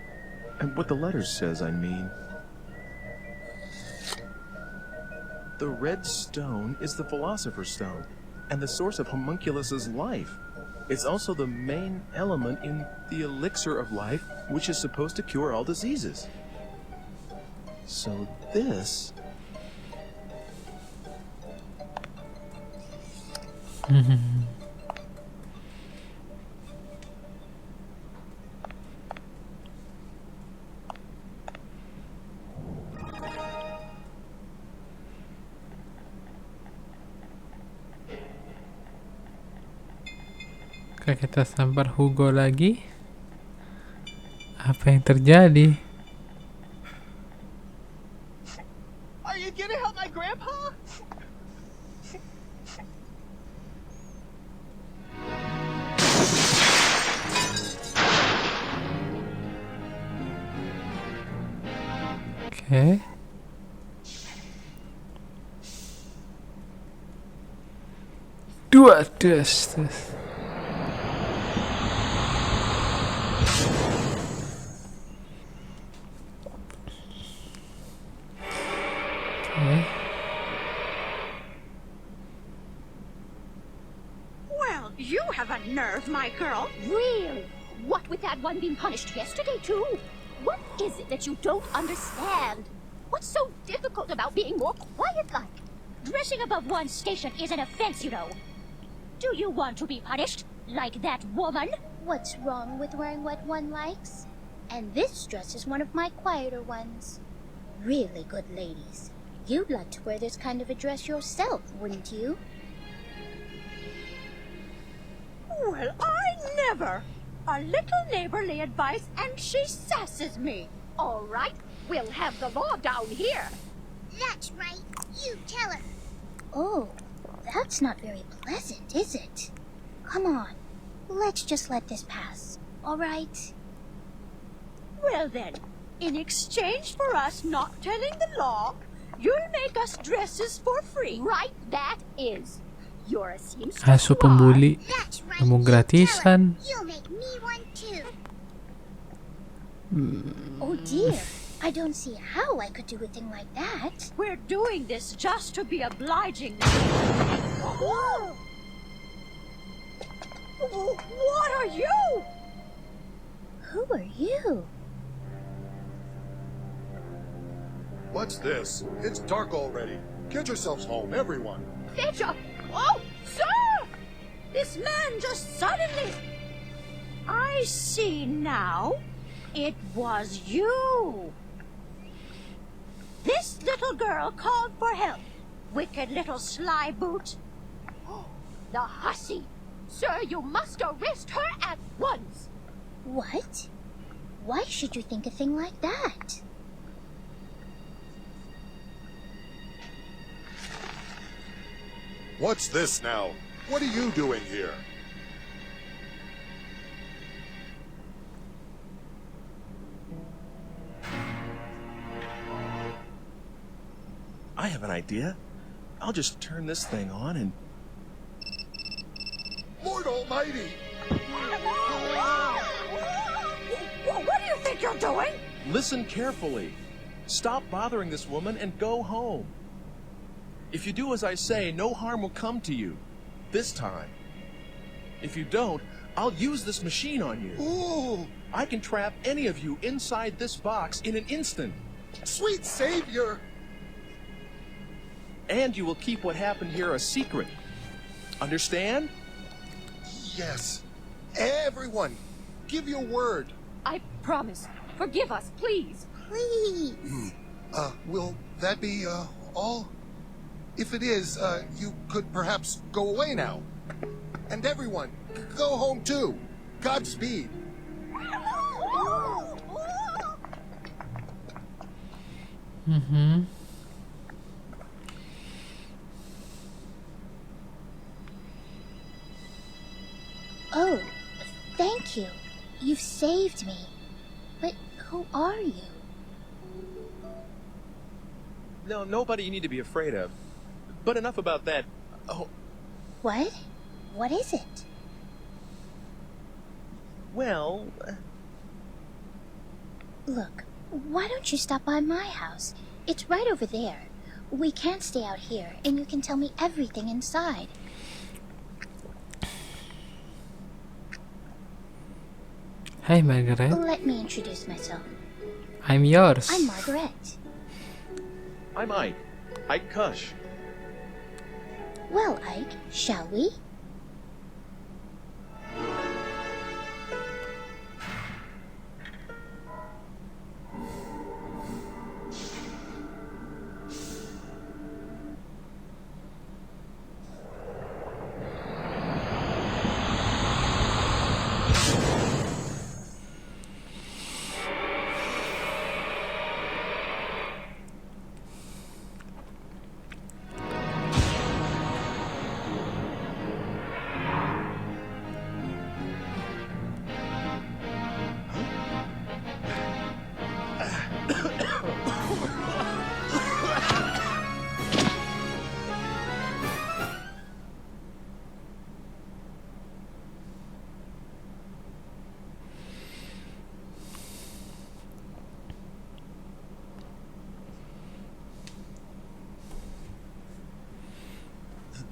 And what the letter says, I mean. The red stone is the Philosopher's Stone, and the source of Homunculus's life. It's also the main element in the elixir of life, which is supposed to cure all diseases. So this... Oke, kita sambar Hugo lagi. Apa yang terjadi? Are you gonna help my grandpa? Oke. Dua, tes. Well, you have a nerve, my girl. Really? What with that one being punished yesterday, too? What is it that you don't understand? What's so difficult about being more quiet-like? Dressing above one's station is an offense, you know. Do you want to be punished, like that woman? What's wrong with wearing what one likes? And this dress is one of my quieter ones. Really good ladies. You'd like to wear this kind of a dress yourself, wouldn't you? Well, I never. A little neighborly advice and she sasses me. All right, we'll have the law down here. That's right. You tell her. Oh, that's not very pleasant, is it? Come on. Let's just let this pass, all right? Well then, in exchange for us not telling the law, you'll make us dresses for free. Right, that is. You're a seamstress. Aso pembuli. That's right. Kamu gratisan. You'll make me one too. Oh dear. I don't see how I could do a thing like that. We're doing this just to be obliging. What are you? Who are you? What's this? It's dark already. Get yourselves home, everyone. Fetcher! Oh, sir! This man just suddenly... I see now. It was you. This little girl called for help. Wicked little sly boot. The hussy! Sir, you must arrest her at once! What? Why should you think a thing like that? What's this now? What are you doing here? I have an idea. I'll just turn this thing on and... Lord Almighty! What do you think you're doing? Listen carefully. Stop bothering this woman and go home. If you do as I say, no harm will come to you. This time. If you don't, I'll use this machine on you. Ooh! I can trap any of you inside this box in an instant. Sweet savior! And you will keep what happened here a secret. Understand? Yes. Everyone, give your word. I promise. Forgive us, please. Please. Will that be, all? If it is, you could perhaps go away now. And everyone, go home too. Godspeed. Mm-hmm. Oh, thank you. You've saved me. But who are you? No, nobody you need to be afraid of. But enough about that. Oh, What? What is it? well... Look, why don't you stop by my house? It's right over there. We can't stay out here, and you can tell me everything inside. Hi Margaret, Let me introduce myself. I'm yours. I'm Margaret. I'm Ike. Ike Kush. Well, Ike, shall we?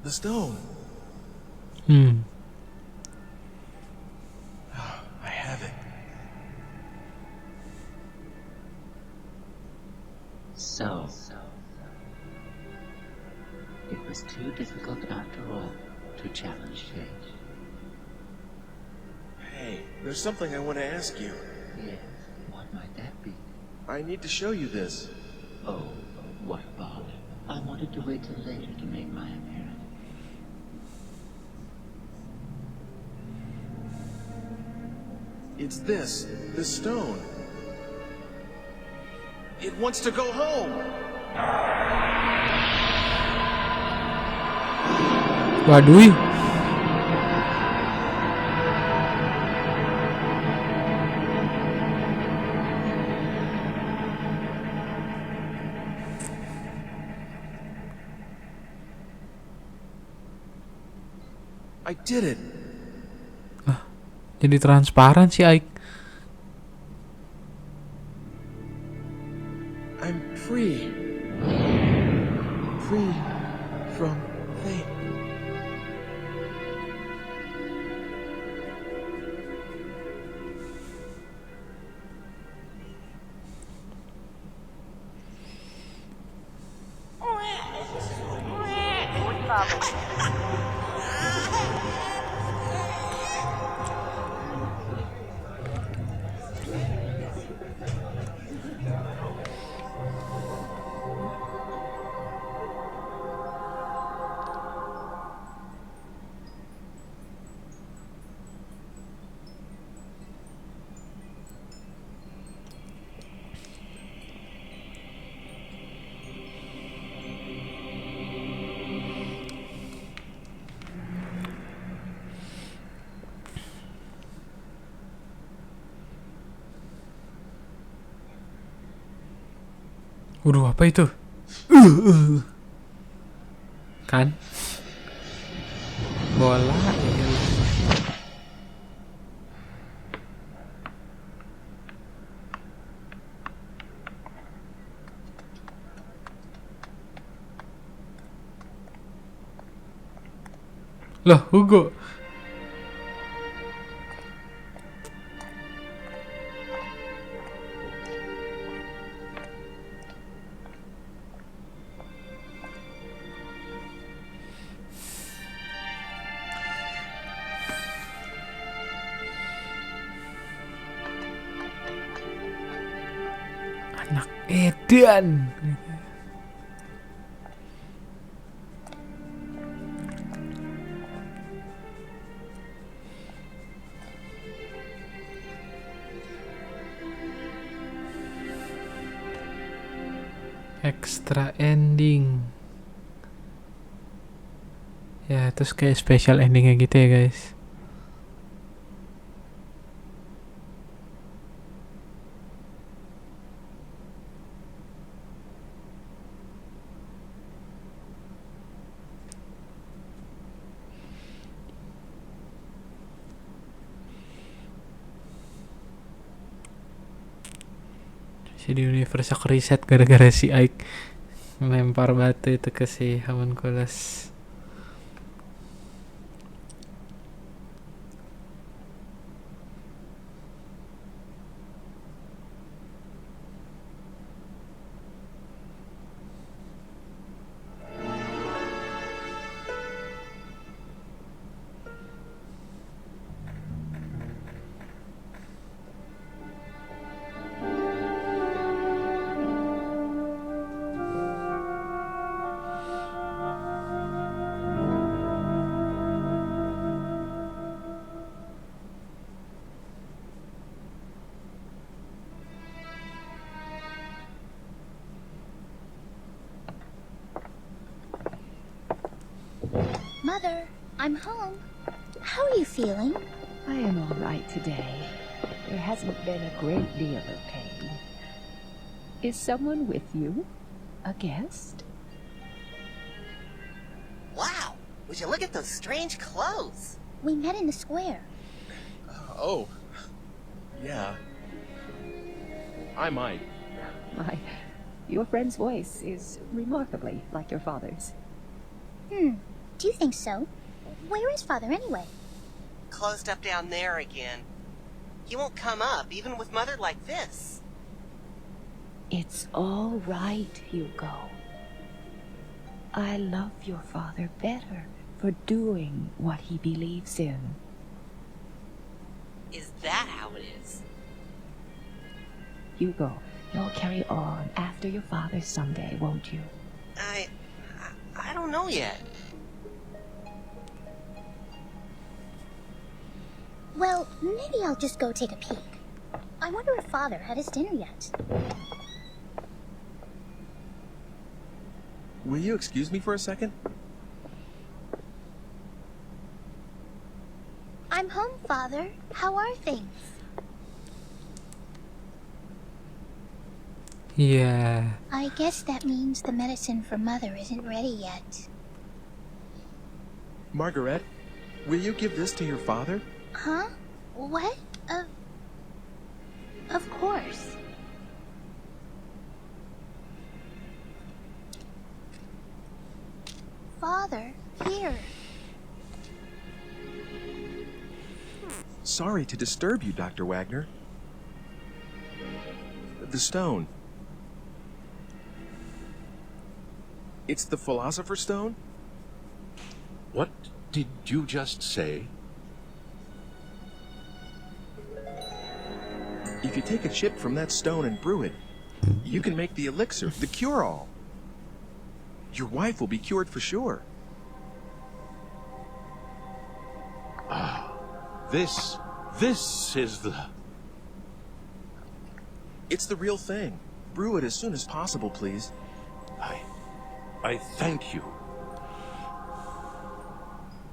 The stone. was too difficult after all to challenge fate. Hey, there's something I want to ask you. Yes, what might that be? I need to show you this. Oh, what a bother. I wanted to wait till later to make my appearance. It's this stone. It wants to go home. Waduh. I did it. Jadi transparan sih Ike. I'm free. Free from fate. Waduh, apa itu? Kan? Bola. Loh, Hugo. Anak edan. Extra ending. Ya, terus kayak special endingnya gitu ya guys. Jadi universe ke reset gara-gara si Ike ngelempar batu itu ke si homunculus. Mother, I'm home. How are you feeling? I am all right today. There hasn't been a great deal of pain. Is someone with you? A guest? Wow! Would you look at those strange clothes? We met in the square. Oh. Yeah. I'm Mike. My, your friend's voice is remarkably like your father's. Do you think so? Where is Father anyway? Closed up down there again. He won't come up, even with Mother like this. It's all right, Hugo. I love your father better for doing what he believes in. Is that how it is? Hugo, you'll carry on after your father someday, won't you? I don't know yet. Well, maybe I'll just go take a peek. I wonder if Father had his dinner yet. Will you excuse me for a second? I'm home, Father. How are things? Yeah. I guess that means the medicine for Mother isn't ready yet. Margaret, will you give this to your father? Huh? What? Of course. Father, here. Sorry to disturb you, Dr. Wagner. The stone. It's the Philosopher's Stone? What did you just say? If you take a chip from that stone and brew it, you can make the elixir, the cure-all. Your wife will be cured for sure. This is the... It's the real thing. Brew it as soon as possible, please. I thank you.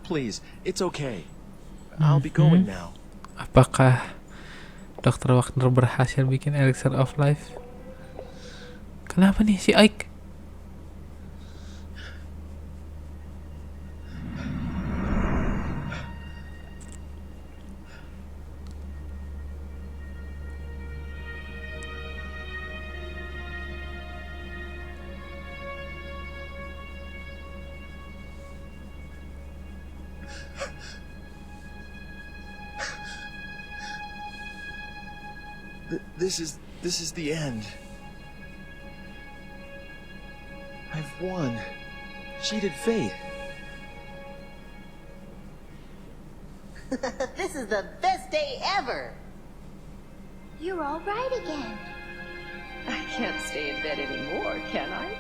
Please, it's okay. I'll be going now. Apakah Dr. Wagner berhasil bikin elixir of life? Kenapa nih si Ike? This is the end. I've won. Cheated fate. This is the best day ever! You're all right again. I can't stay in bed anymore, can I?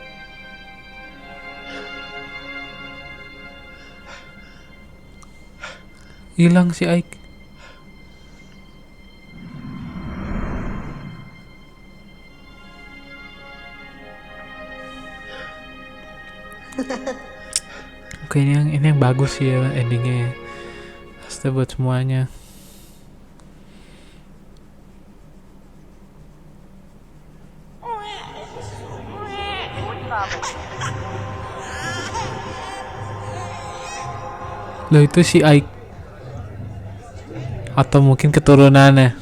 Hilang si Ike. Oke, ini yang bagus sih ya endingnya ya. Pasti buat semuanya. Loh, itu si Ike atau mungkin keturunannya.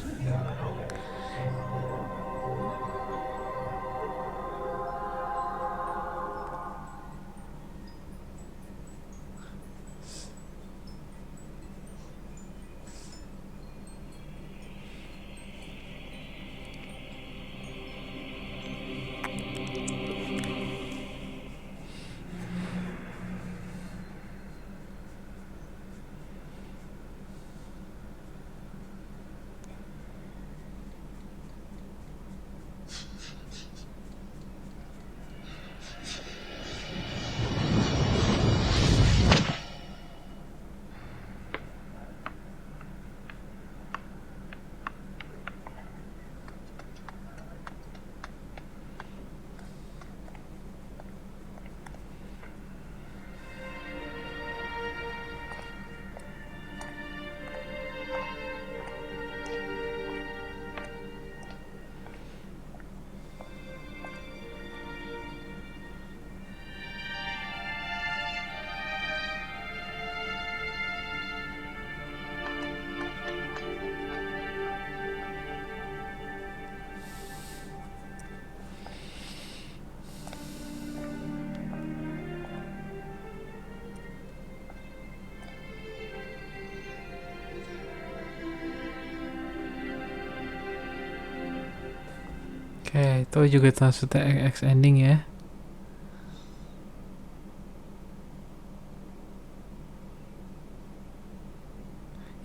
Oke, itu juga maksudnya X ending ya.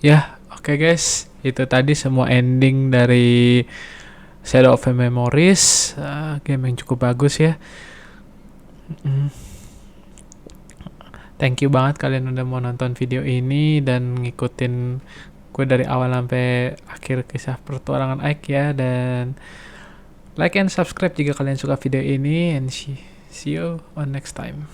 Ya, oke guys, itu tadi semua ending dari Shadow of the Memories, game yang cukup bagus ya. Thank you banget kalian udah mau nonton video ini dan ngikutin gue dari awal sampai akhir kisah petualangan Ike ya. Dan like and subscribe jika kalian suka video ini, and see you on next time.